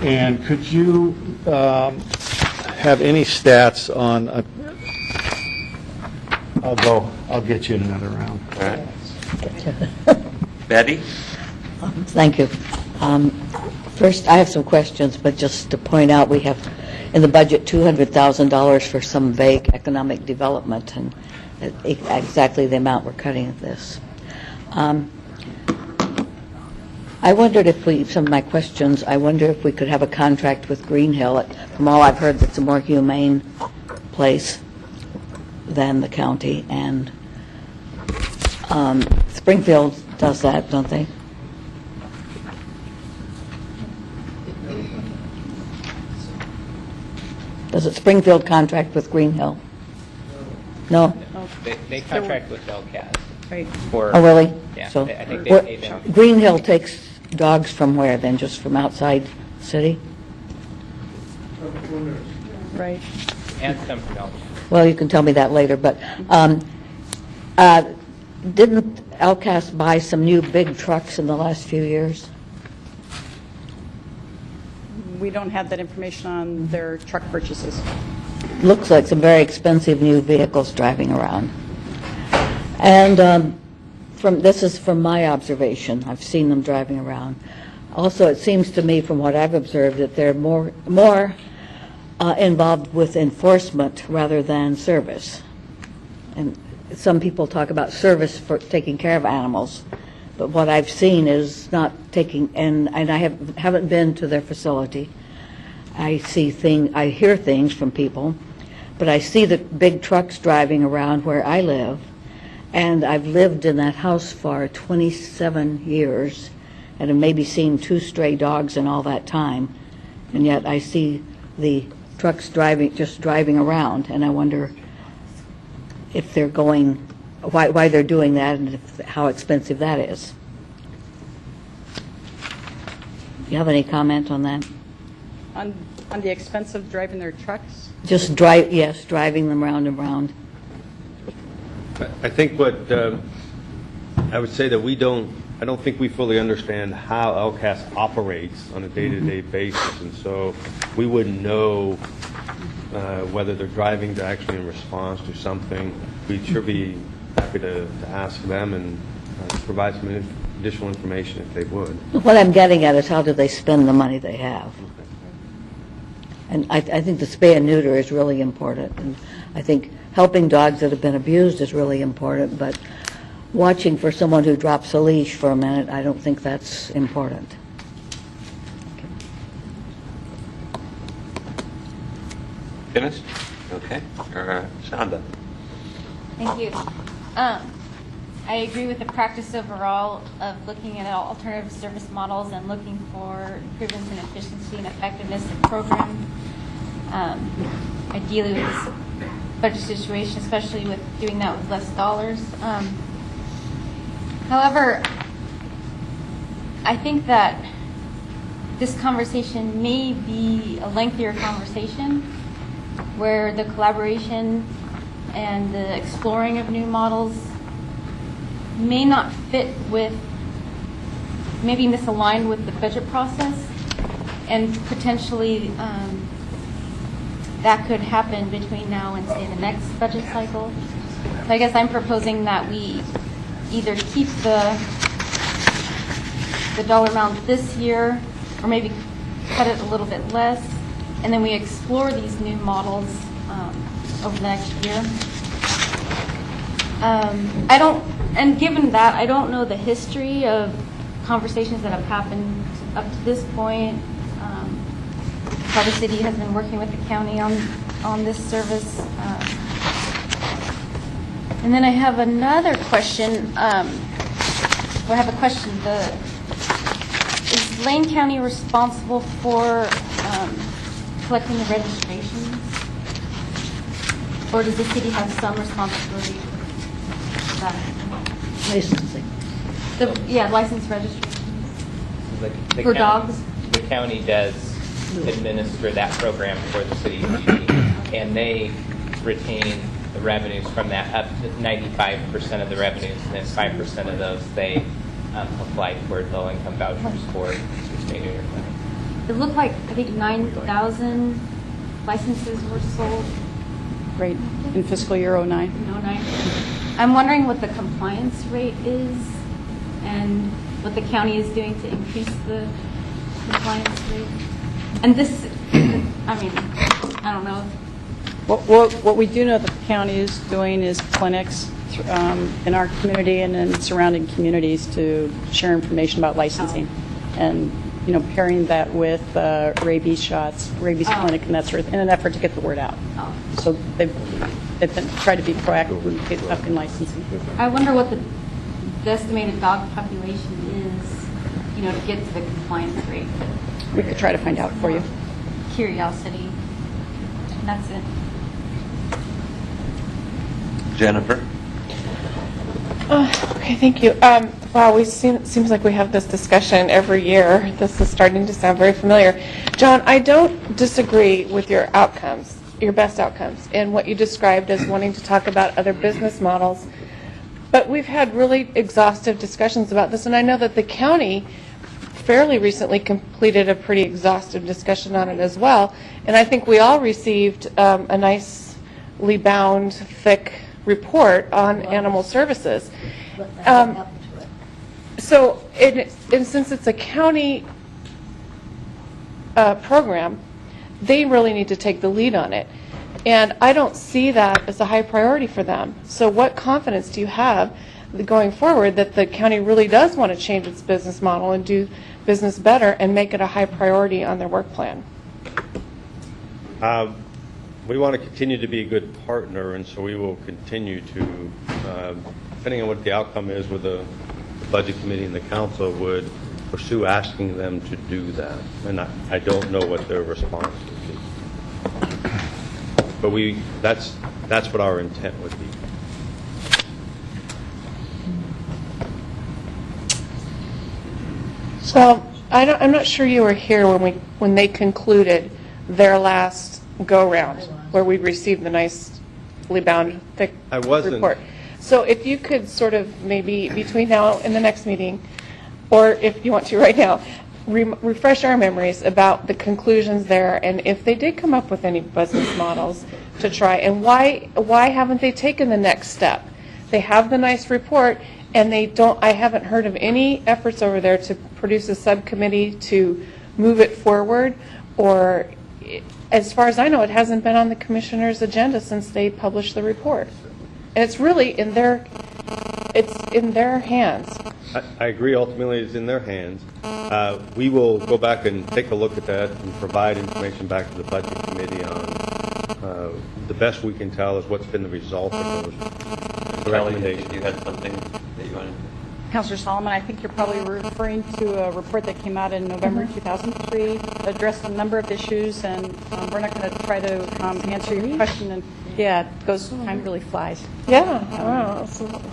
And could you have any stats on, I'll get you in another round. All right. Betty? Thank you. First, I have some questions, but just to point out, we have in the budget $200,000 for some vague economic development, and exactly the amount we're cutting of this. I wondered if some of my questions, I wonder if we could have a contract with Green Hill. From all I've heard, it's a more humane place than the county, and Springfield does that, don't they? Does it Springfield contract with Green Hill? No? They contract with LCAS. Right. For, Oh, really? Yeah, So I think they pay them. Green Hill takes dogs from where then? Just from outside city? Right. And some from LCAS. Well, you can tell me that later, but didn't LCAS buy some new big trucks in the last few years? We don't have that information on their truck purchases. Looks like some very expensive new vehicles driving around. And this is from my observation. I've seen them driving around. Also, it seems to me, from what I've observed, that they're more involved with enforcement rather than service. And some people talk about service for taking care of animals, but what I've seen is not taking. And I haven't been to their facility. I hear things from people, but I see the big trucks driving around where I live. And I've lived in that house for 27 years and have maybe seen 2 stray dogs in all that time. And yet I see the trucks just driving around, and I wonder if they're why they're doing that and how expensive that is. Do you have any comment on that? On the expense of driving their trucks? Just driving them round and round. I think what I would say that I don't think we fully understand how LCAS operates on a day-to-day basis, and so we wouldn't know whether they're driving to actually in response to something. We'd sure be happy to ask them and provide some additional information if they would. What I'm getting at is how do they spend the money they have? And I think the spay and neuter is really important, and I think helping dogs that have been abused is really important, but watching for someone who drops a leash for a minute, I don't think that's important. Finished? Okay. Shonda? Thank you. I agree with the practice overall of looking at alternative service models and looking for improvements in efficiency and effectiveness of the program. Ideally with this budget situation, especially with doing that with less dollars. However, I think that this conversation may be a lengthier conversation where the collaboration and the exploring of new models may not fit with, maybe misaligned with the budget process. And potentially, that could happen between now and, say, the next budget cycle. So I guess I'm proposing that we either keep the dollar amount this year, or maybe cut it a little bit less, and then we explore these new models over the next year. And given that, I don't know the history of conversations that have happened up to this point. How the city has been working with the county on this service. And then I have another question. I have a question. Is Lane County responsible for collecting the registrations? Or does the city have some responsibility for that? Licensing. License registrations. For dogs? The county does administer that program for the city of Eugene, and they retain the revenues from that, up to 95% of the revenues, and then 5% of those they apply toward low-income vouchers for Spay Neuter clinic. It looked like, I think, 9,000 licenses were sold. Right, in fiscal year '09. I'm wondering what the compliance rate is and what the county is doing to increase the compliance rate. And this, I don't know. What we do know that the county is doing is clinics in our community and in surrounding communities to share information about licensing, and pairing that with rabies shots, rabies clinic, and that sort of, in an effort to get the word out. So they've been tried to be proactive in licensing. I wonder what the estimated dog population is, to get to the compliance rate. We could try to find out for you. Curiosity. And that's it. Jennifer? Okay, thank you. Wow, seems like we have this discussion every year. This is starting to sound very familiar. John, I don't disagree with your outcomes, your best outcomes, and what you described as wanting to talk about other business models. But we've had really exhaustive discussions about this, and I know that the county fairly recently completed a pretty exhaustive discussion on it as well. And I think we all received a nicely bound, thick report on animal services. So, and since it's a county program, they really need to take the lead on it. And I don't see that as a high priority for them. So what confidence do you have going forward that the county really does want to change its business model and do business better and make it a high priority on their work plan? We want to continue to be a good partner, and so we will continue to, depending on what the outcome is with the Budget Committee and the Council, would pursue asking them to do that. And I don't know what their response would be. But that's what our intent would be. So I'm not sure you were here when they concluded their last go-round, where we received the nicely bound, thick report. So if you could sort of maybe between now and the next meeting, or if you want to right now, refresh our memories about the conclusions there, and if they did come up with any business models to try, and why haven't they taken the next step? They have the nice report, and I haven't heard of any efforts over there to produce a subcommittee to move it forward, or as far as I know, it hasn't been on the commissioner's agenda since they published the report. And it's really in their hands. I agree. Ultimately, it's in their hands. We will go back and take a look at that and provide information back to the Budget Committee on the best we can tell is what's been the result of those recommendations. You had something that you wanted to... Councilor Solomon, I think you're probably referring to a report that came out in November 2003, addressed a number of issues, and we're not going to try to answer your question. And yeah, it goes, time really flies. Yeah. Wow.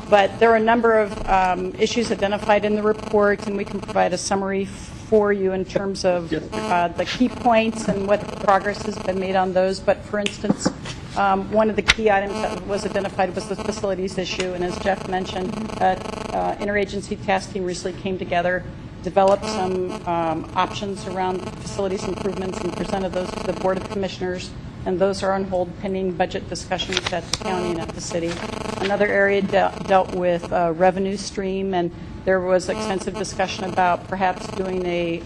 But there are a number of issues identified in the report, and we can provide a summary for you in terms of the key points and what progress has been made on those. But for instance, one of the key items that was identified was the facilities issue, and as Jeff mentioned, interagency task team recently came together developed some options around facilities improvements and presented those to the Board of Commissioners, and those are on hold pending budget discussions at the county and at the city. Another area dealt with revenue stream, and there was extensive discussion about perhaps doing a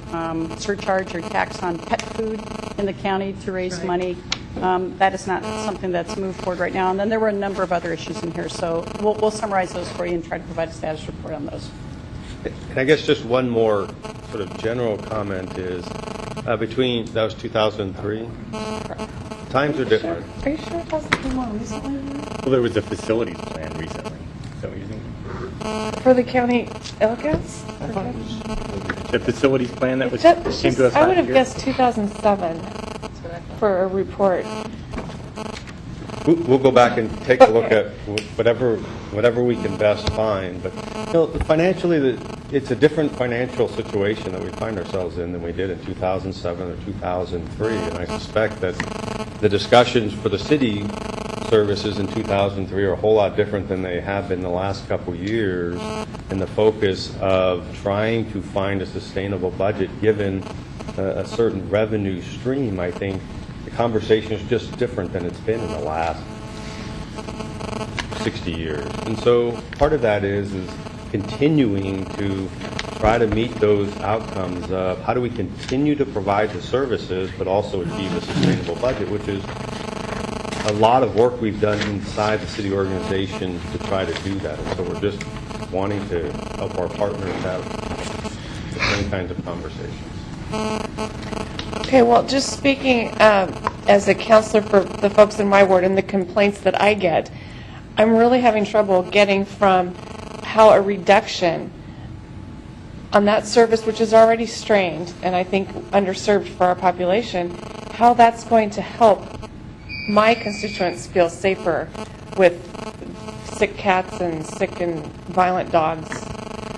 surcharge or tax on pet food in the county to raise money. That is not something that's moved forward right now. And then there were a number of other issues in here, so we'll summarize those for you and try to provide a status report on those. And I guess just one more sort of general comment is between, that was 2003. Times are different. Are you sure it hasn't come on recently? Well, there was a facilities plan recently. Is that what you're thinking? For the county LCAS? The facilities plan that came to us I would last have year? guessed 2007 for a report. We'll go back and take a look at whatever we can best find. But financially, it's a different financial situation that we find ourselves in than we did in 2007 or 2003. And I suspect that the discussions for the city services in 2003 are a whole lot different than they have been the last couple of years. And the focus of trying to find a sustainable budget given a certain revenue stream, I think, the conversation is just different than it's been in the last 60 years. And so part of that is continuing to try to meet those outcomes of how do we continue to provide the services but also achieve a sustainable budget, which is a lot of work we've done inside the city organization to try to do that. And so we're just wanting to help our partners have the same kinds of conversations. Okay, well, just speaking as a counselor for the folks in my ward and the complaints that I get, I'm really having trouble getting from how a reduction on that service, which is already strained and I think underserved for our population, how that's going to help my constituents feel safer with sick cats and sick and violent dogs.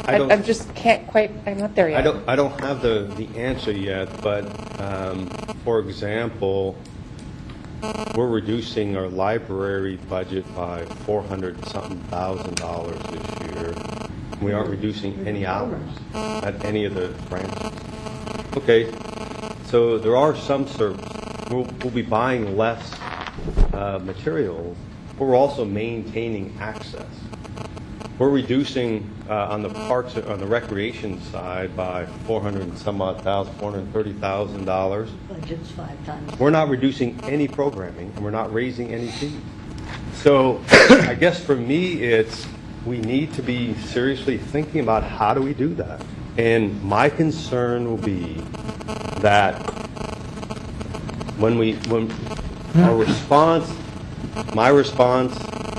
I just can't quite, I'm not there yet. I don't have the answer yet, but for example, we're reducing our library budget by $400-something thousand this year. We aren't reducing any hours at any of the branches. Okay, so there are some services. We'll be buying less materials, but we're also maintaining access. We're reducing on the parks, on the recreation side by $430,000. Budget's 5 times. We're not reducing any programming, and we're not raising any fees. So I guess for me, it's we need to be seriously thinking about how do we do that. And my concern will be that when our response,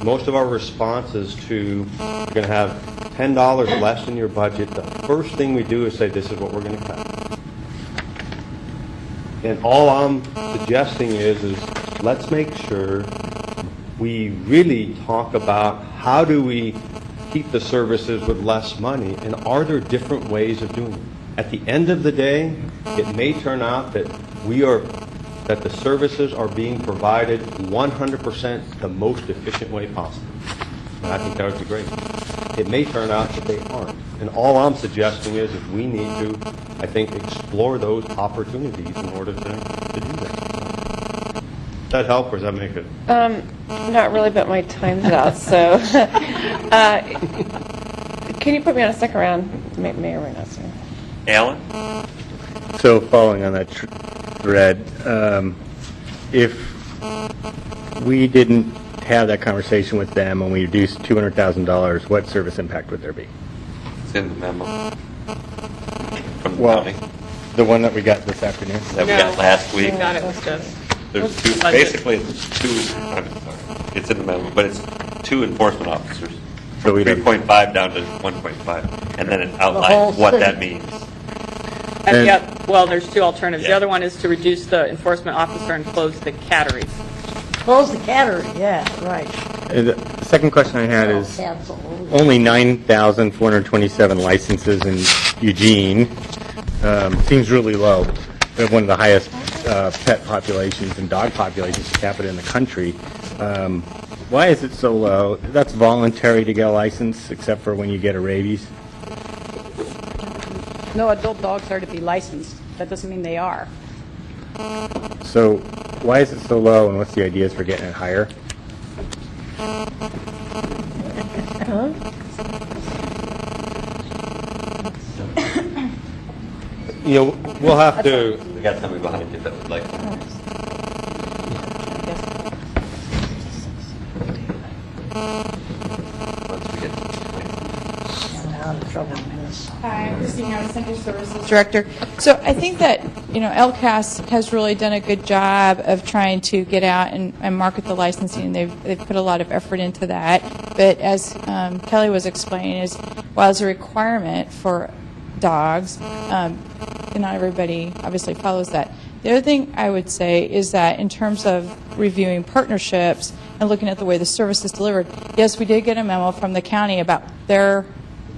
most of our responses to you're going to have $10 less in your budget, the first thing we do is say this is what we're going to cut. And all I'm suggesting is let's make sure we really talk about how do we keep the services with less money, and are there different ways of doing it? At the end of the day, it may turn out that that the services are being provided 100% the most efficient way possible. And I think that would be great. It may turn out that they aren't. And all I'm suggesting is we need to, I think, explore those opportunities in order to do that. Does that help, or does that make it? Not really, but my time's out, so. Can you put me on a second round? May or may not, sir. Alan? So following on that thread, if we didn't have that conversation with them and we reduced $200,000, what service impact would there be? It's in the memo. From the Well, county. the one that we got this afternoon? That we got last week. Not it was just. There's two, basically it's two, I'm sorry, it's in the memo, but it's 2 enforcement officers. So From 3.5 down to 1.5, and then it outlines what that means. And well, there's 2 alternatives. The other one is to reduce the enforcement officer and close the catteries. Close the cattery, yeah, right. The second question I had is only 9,427 licenses in Eugene. Seems really low. We have one of the highest pet populations and dog populations per capita in the country. Why is it so low? That's voluntary to get a license, except for when you get a rabies. No adult dogs are to be licensed. That doesn't mean they are. So why is it so low, and what's the ideas for getting it higher? We'll have to. We got somebody behind you that would like to. Once we get Hi, I'm Christine, Central Services Director. So I think that, LCAS has really done a good job of trying to get out and market the licensing. They've put a lot of effort into that. But as Kelly was explaining, is while it's a requirement for dogs, not everybody obviously follows that. The other thing I would say is that in terms of reviewing partnerships and looking at the way the service is delivered, yes, we did get a memo from the county about their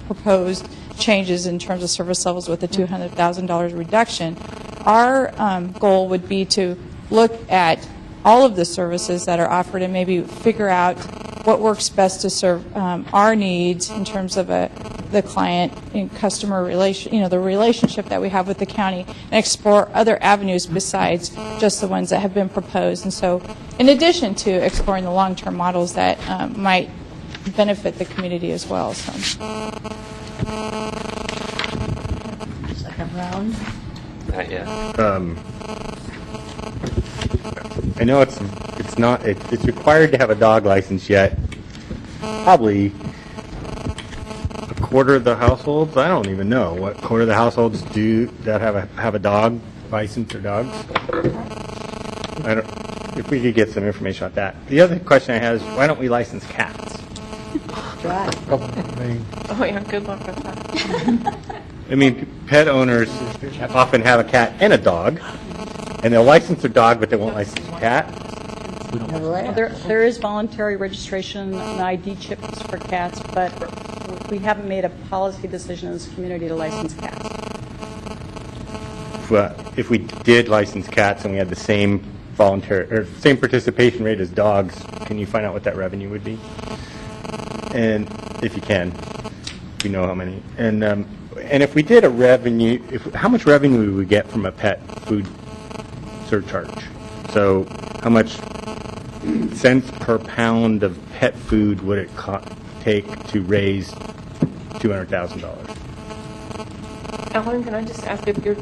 proposed changes in terms of service levels with the $200,000 reduction. Our goal would be to look at all of the services that are offered and maybe figure out what works best to serve our needs in terms of the client and customer relation, the relationship that we have with the county, and explore other avenues besides just the ones that have been proposed. And so, in addition to exploring the long-term models that might benefit the community as well. So. Second round. Not yet. I know it's required to have a dog license yet. Probably a quarter of the households. I don't even know what quarter of the households do that have a dog license or dogs. If we could get some information on that. The other question I have is why don't we license cats? Oh, yeah, good luck with that. I mean, pet owners often have a cat and a dog, and they'll license their dog, but they won't license a cat. There is voluntary registration and ID chips for cats, but we haven't made a policy decision as a community to license cats. If we did license cats and we had the same same participation rate as dogs, can you find out what that revenue would be? And if you can, if you know how many. And if we did a revenue, how much revenue would we get from a pet food surcharge? So how much cents per pound of pet food would it take to raise $200,000? Ellen, can I just ask if you're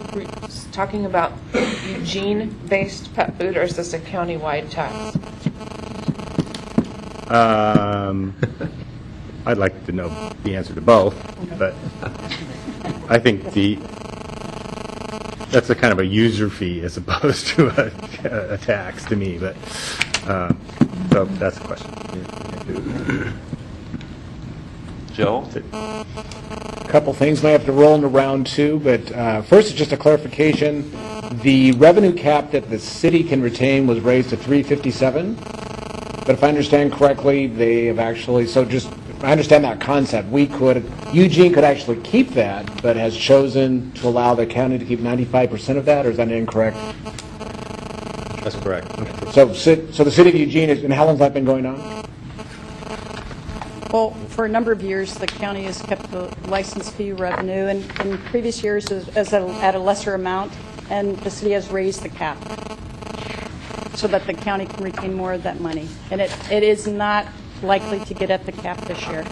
talking about Eugene-based pet food, or is this a county-wide tax? I'd like to know the answer to both, but I think that's a kind of a user fee as opposed to a tax to me. But so that's the question. Joe? A couple things may have to roll into round two, but first is just a clarification. The revenue cap that the city can retain was raised to $357, but if I understand correctly, they have actually, I understand that concept. Eugene could actually keep that, but has chosen to allow the county to keep 95% of that, or is that incorrect? That's correct. So the city of Eugene and how long has that been going on? Well, for a number of years, the county has kept the license fee revenue, and in previous years at a lesser amount, and the city has raised the cap so that the county can retain more of that money. And it is not likely to get at the cap this year.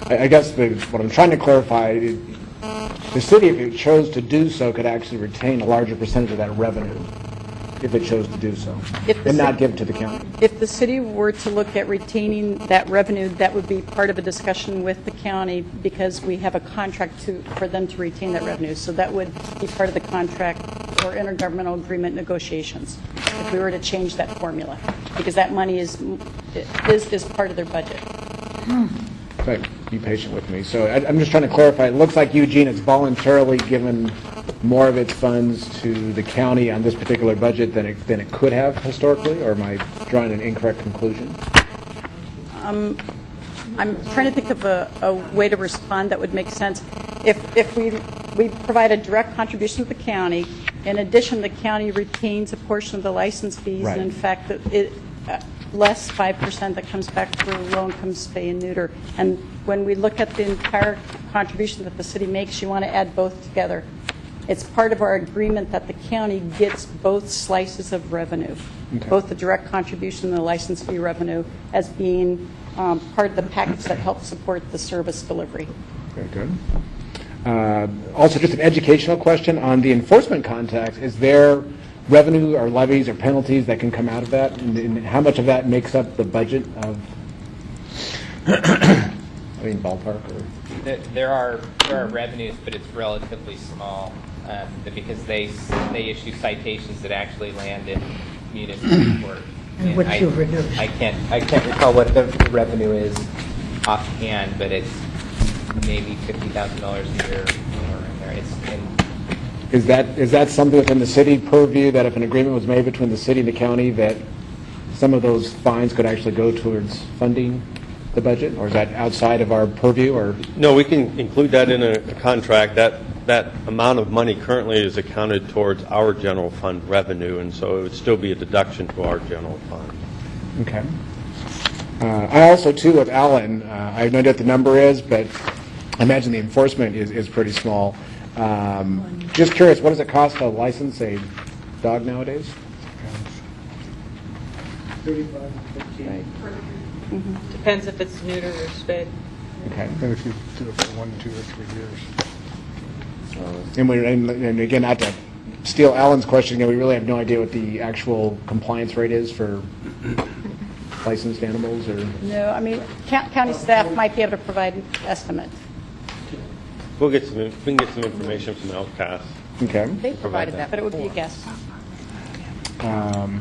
I guess what I'm trying to clarify, the city, if it chose to do so, could actually retain a larger percentage of that revenue if it chose to do so, and not give it to the county. If the city were to look at retaining that revenue, that would be part of a discussion with the county because we have a contract for them to retain that revenue. So that would be part of the contract or intergovernmental agreement negotiations if we were to change that formula, because that money is part of their budget. But be patient with me. So I'm just trying to clarify. It looks like Eugene has voluntarily given more of its funds to the county on this particular budget than it could have historically, or am I drawing an incorrect conclusion? I'm trying to think of a way to respond that would make sense. If we provide a direct contribution to the county, in addition, the county retains a portion of the license fees, right. and in fact, less 5% that comes back for low-income spay and neuter. And when we look at the entire contribution that the city makes, you want to add both together. It's part of our agreement that the county gets both slices of revenue, both the direct contribution and the license fee revenue, as being part of the package that helps support the service delivery. Very good. Also, just an educational question on the enforcement context. Is there revenue or levies or penalties that can come out of that? And how much of that makes up the budget of, ballpark? Or? There are revenues, but it's relatively small because they issue citations that actually land in municipal court. And what you reduce. I can't recall what the revenue is offhand, but it's maybe $50,000 a year or in there. Is that something within the city purview, that if an agreement was made between the city and the county, that some of those fines could actually go towards funding the budget, or is that outside of our purview? Or no, we can include that in a contract. That amount of money currently is accounted towards our general fund revenue, and so it would still be a deduction to our general fund. Okay. I also, too, with Alan, I have no idea what the number is, but I imagine the enforcement is pretty small. Just curious, what does it cost to license a dog nowadays? 35, 15. Right. Depends if it's neuter or spayed. Okay. And if you do it for 1, 2, or 3 years. And again, not to steal Alan's question, we really have no idea what the actual compliance rate is for licensed animals, or? No, I mean, county staff might be able to provide an estimate. We can get some information from LCAS. Okay. They provided that, but it would be a guess. I'll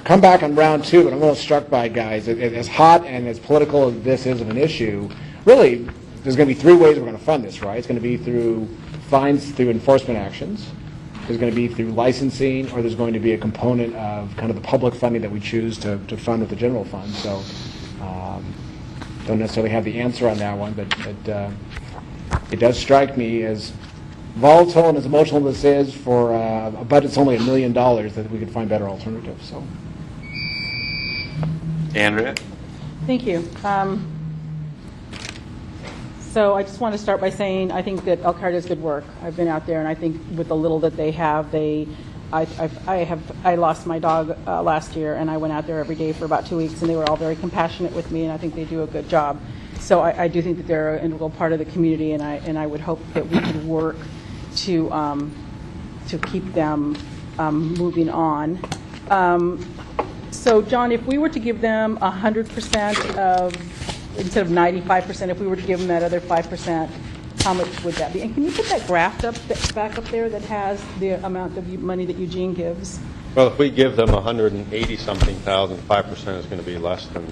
come back on round 2, but I'm a little struck by, guys, as hot and as political as this is of an issue, really, there's going to be 3 ways we're going to fund this, right? It's going to be through fines, through enforcement actions. There's going to be through licensing, or there's going to be a component of kind of the public funding that we choose to fund with the general fund. So don't necessarily have the answer on that one, but it does strike me as volatile and as emotional as this is for a budget that's only $1 million, that we could find better alternatives. So, Andrea? Thank you. So I just want to start by saying I think that Elkhart does good work. I've been out there, and I think with the little that they have, I lost my dog last year, and I went out there every day for about 2 weeks, and they were all very compassionate with me, and I think they do a good job. So I do think that they're an integral part of the community, and I would hope that we could work to keep them moving on. So John, if we were to give them 100% of, instead of 95%, if we were to give them that other 5%, how much would that be? And can you put that graph back up there that has the amount of money that Eugene gives? Well, if we give them 180-something thousand, 5% is going to be less than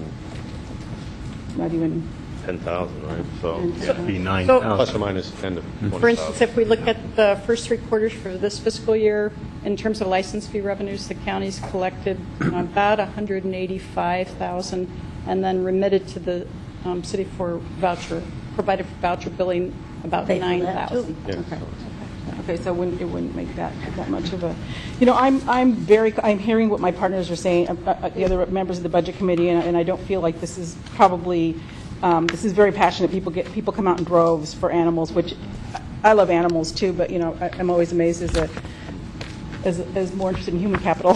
Not even 10,000, right? So it'd be 9,000. plus or minus 10 to 20,000. For instance, if we look at the first 3 quarters for this fiscal year, in terms of license fee revenues, the county's collected about $185,000, and then remitted to the city for voucher, provided for voucher billing about $9,000. Yeah. Okay, so it wouldn't make that much of a, I'm hearing what my partners are saying, the other members of the budget committee, and I don't feel like this is probably, this is very passionate. People come out in droves for animals, which I love animals too, but I'm always amazed as more interested in human capital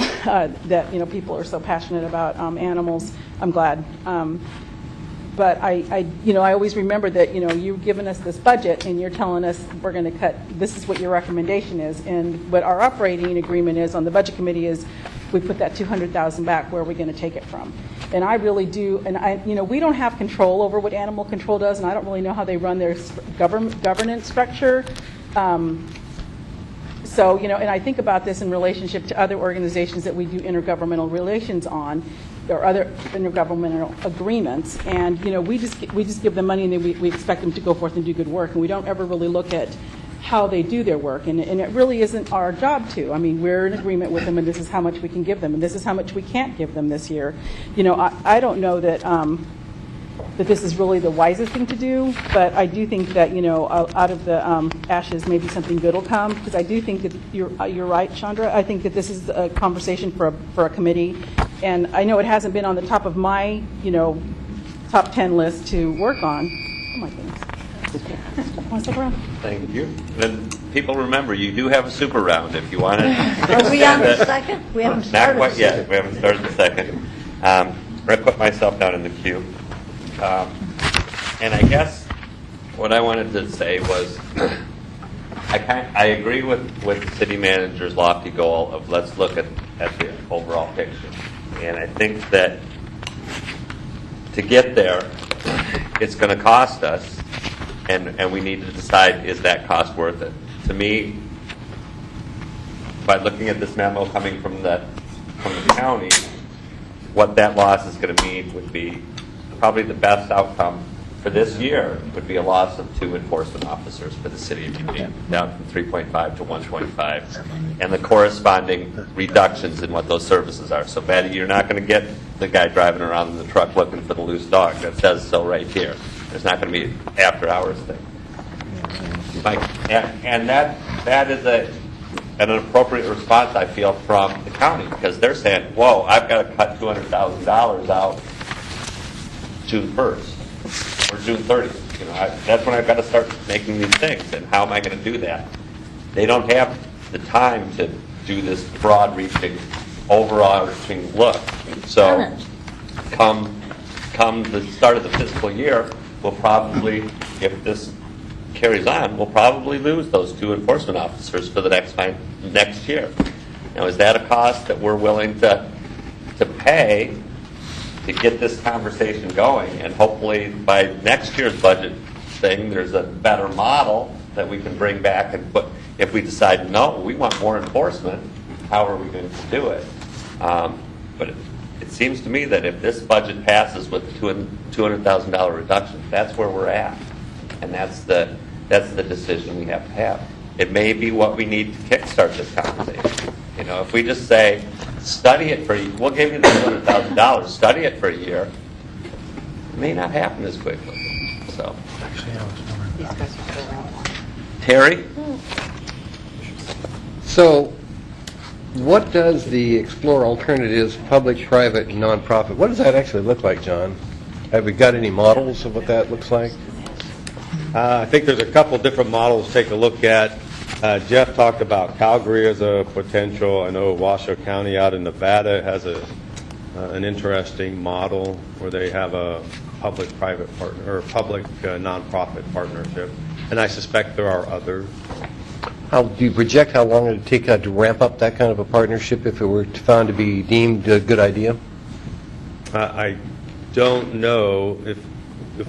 that people are so passionate about animals. I'm glad. But I always remember that, you've given us this budget and you're telling us we're going to cut, this is what your recommendation is. And what our operating agreement is on the budget committee is we put that $200,000 back, where are we going to take it from? And I really do, and we don't have control over what animal control does, and I don't really know how they run their governance structure. So, and I think about this in relationship to other organizations that we do intergovernmental relations on, or other intergovernmental agreements, and we just give them money, and then we expect them to go forth and do good work, and we don't ever really look at how they do their work, and it really isn't our job to. I mean, we're in agreement with them, and this is how much we can give them, and this is how much we can't give them this year. I don't know that that this is really the wisest thing to do, but I do think that out of the ashes, maybe something good will come, because I do think that you're right, Chandra. I think that this is a conversation for a committee And I know it hasn't been on the top of my, top 10 list to work on. Oh, my goodness. Want to stick around? Thank you. Then people remember, you do have a super round if you want to. Are we on the second? We haven't started. Not quite yet. We haven't started the second. I'm going to put myself down in the queue. And I guess what I wanted to say was I agree with city manager's lofty goal of let's look at the overall picture. And I think that to get there, it's going to cost us, and we need to decide, is that cost worth it? To me, by looking at this memo coming from the county, what that loss is going to mean would be probably the best outcome for this year would be a loss of 2 enforcement officers for the city of Eugene, down from 3.5 to 1.5, and the corresponding reductions in what those services are. So, Betty, you're not going to get the guy driving around in the truck looking for the loose dog. That says so right here. There's not going to be an after-hours thing. And that is an appropriate response, I feel, from the county, because they're saying, whoa, I've got to cut $200,000 out June 1st. Or June 30th. That's when I've got to start making these things. And how am I going to do that? They don't have the time to do this broad-reaching, overarching look. So, come the start of the fiscal year, we'll probably, if this carries on, we'll probably lose those 2 enforcement officers for the next year. Now, is that a cost that we're willing to pay to get this conversation going? And hopefully by next year's budget thing, there's a better model that we can bring back and put. If we decide, no, we want more enforcement, how are we going to do it? But it seems to me that if this budget passes with a $200,000 reduction, that's where we're at. And that's the decision we have to have. It may be what we need to kickstart this conversation. If we just say, study it we'll give you the $200,000, study it for a year, it may not happen as quickly. So, Terry? So, what does the Explore Alternatives public-private nonprofit, what does that actually look like, John? Have we got any models of what that looks like? I think there's a couple different models to take a look at. Jeff talked about Calgary as a potential. I know Washoe County out in Nevada has an interesting model where they have a public-private partner or public nonprofit partnership, and I suspect there are others. How do you project how long it would take to ramp up that kind of a partnership if it were found to be deemed a good idea? I don't know if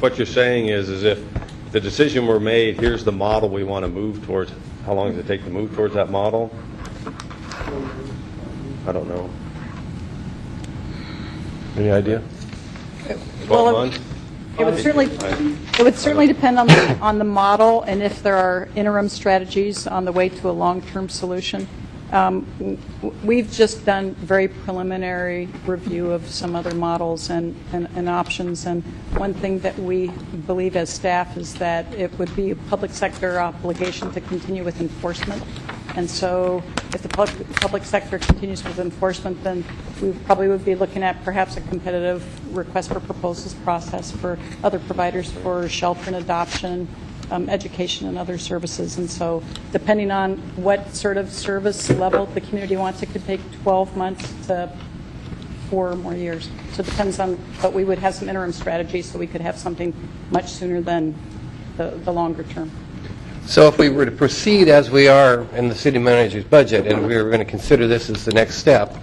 what you're saying is if the decision were made, here's the model we want to move towards. How long does it take to move towards that model? I don't know. Any idea? 12 months? It would certainly depend on the model and if there are interim strategies on the way to a long-term solution. We've just done very preliminary review of some other models and options, and one thing that we believe as staff is that it would be a public sector obligation to continue with enforcement. And so if the public sector continues with enforcement, then we probably would be looking at perhaps a competitive request for proposals process for other providers for shelter and adoption, education and other services. And so depending on what sort of service level the community wants, it could take 12 months to 4 more years. So it depends on, but we would have some interim strategies so we could have something much sooner than the longer term. So if we were to proceed as we are in the city manager's budget and we were going to consider this as the next step,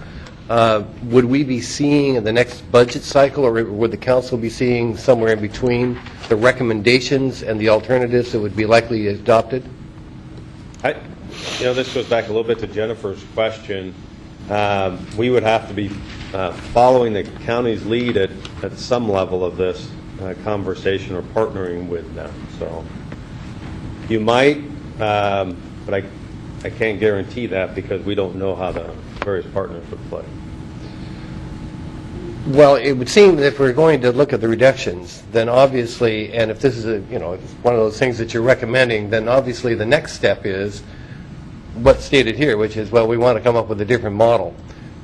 would we be seeing in the next budget cycle, or would the council be seeing somewhere in between the recommendations and the alternatives that would be likely adopted? This goes back a little bit to Jennifer's question. We would have to be following the county's lead at some level of this conversation or partnering with them. So you might, but I can't guarantee that because we don't know how the various partners would play. Well, it would seem that if we're going to look at the reductions, then obviously, and if this is one of those things that you're recommending, then obviously the next step is what's stated here, which is, well, we want to come up with a different model.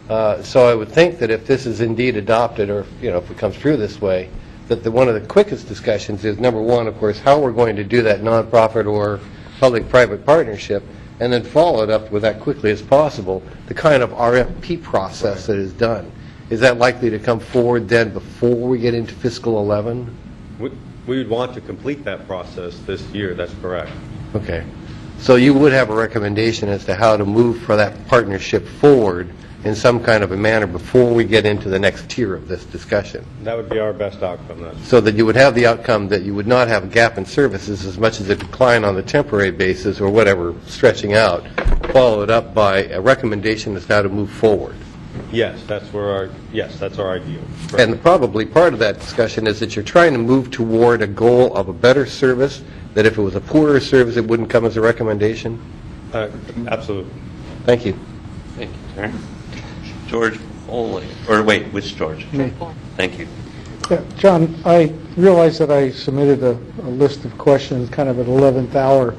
So I would think that if this is indeed adopted, or if it comes through this way, that one of the quickest discussions is, number one, of course, how we're going to do that nonprofit or public-private partnership, and then follow it up with that quickly as possible, the kind of RFP process that is done. Is that likely to come forward then before we get into fiscal 11? We would want to complete that process this year, that's correct. Okay. So you would have a recommendation as to how to move for that partnership forward in some kind of a manner before we get into the next tier of this discussion. That would be our best outcome then. So that you would have the outcome that you would not have a gap in services as much as a decline on the temporary basis or whatever stretching out, followed up by a recommendation as to how to move forward. Yes, that's our ideal. And probably part of that discussion is that you're trying to move toward a goal of a better service, that if it was a poorer service, it wouldn't come as a recommendation? Absolutely. Thank you. Thank you, sir. George Foley, or wait, which George? Me. Thank you. Yeah, John, I realize that I submitted a list of questions kind of at 11th hour,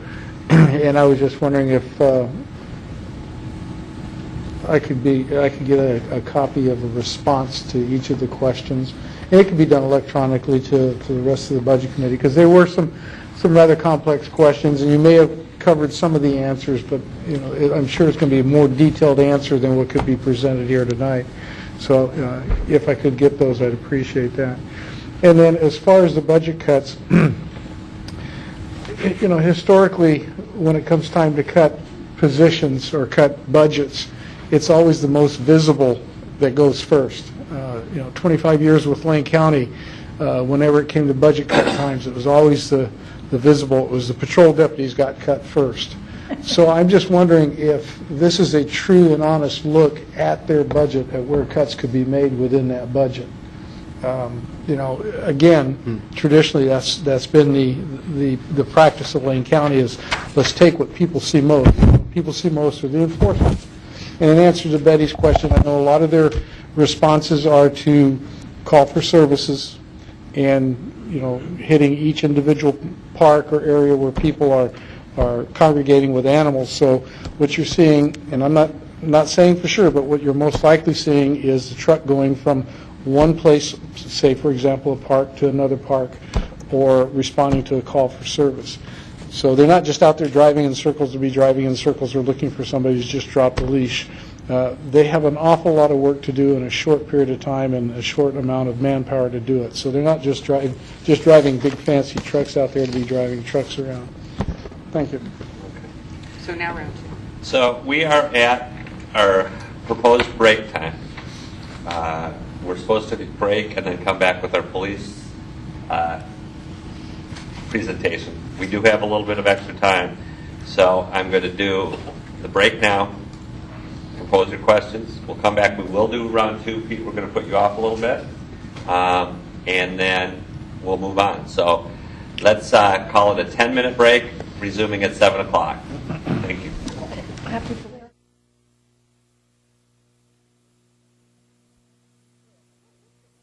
and I was just wondering if I could get a copy of a response to each of the questions. And it could be done electronically to the rest of the Budget Committee, because there were some rather complex questions, and you may have covered some of the answers, but I'm sure it's going to be a more detailed answer than what could be presented here tonight. So if I could get those, I'd appreciate that. And then as far as the budget cuts, historically, when it comes time to cut positions or cut budgets, it's always the most visible that goes first. 25 years with Lane County, whenever it came to budget cut times, it was always the visible, it was the patrol deputies got cut first. So I'm just wondering if this is a true and honest look at their budget, at where cuts could be made within that budget. Again, traditionally that's been the practice of Lane County is let's take what people see most. What people see most are the enforcement. And in answer to Betty's question, I know a lot of their responses are to call for services and hitting each individual park or area where people are congregating with animals. So what you're seeing, and I'm not saying for sure, but what you're most likely seeing is the truck going from one place, say for example a park, to another park, or responding to a call for service. So they're not just out there driving in circles to be driving in circles or looking for somebody who's just dropped a leash. They have an awful lot of work to do in a short period of time and a short amount of manpower to do it. So they're not just driving big fancy trucks out there to be driving trucks around. Thank you. So now round two. So we are at our proposed break time. We're supposed to break and then come back with our police presentation. We do have a little bit of extra time, so I'm going to do the break now. Propose your questions. We'll come back. We will do round two. Pete, we're going to put you off a little bit, and then we'll move on. So let's call it a 10-minute break, resuming at 7 o'clock. Thank you.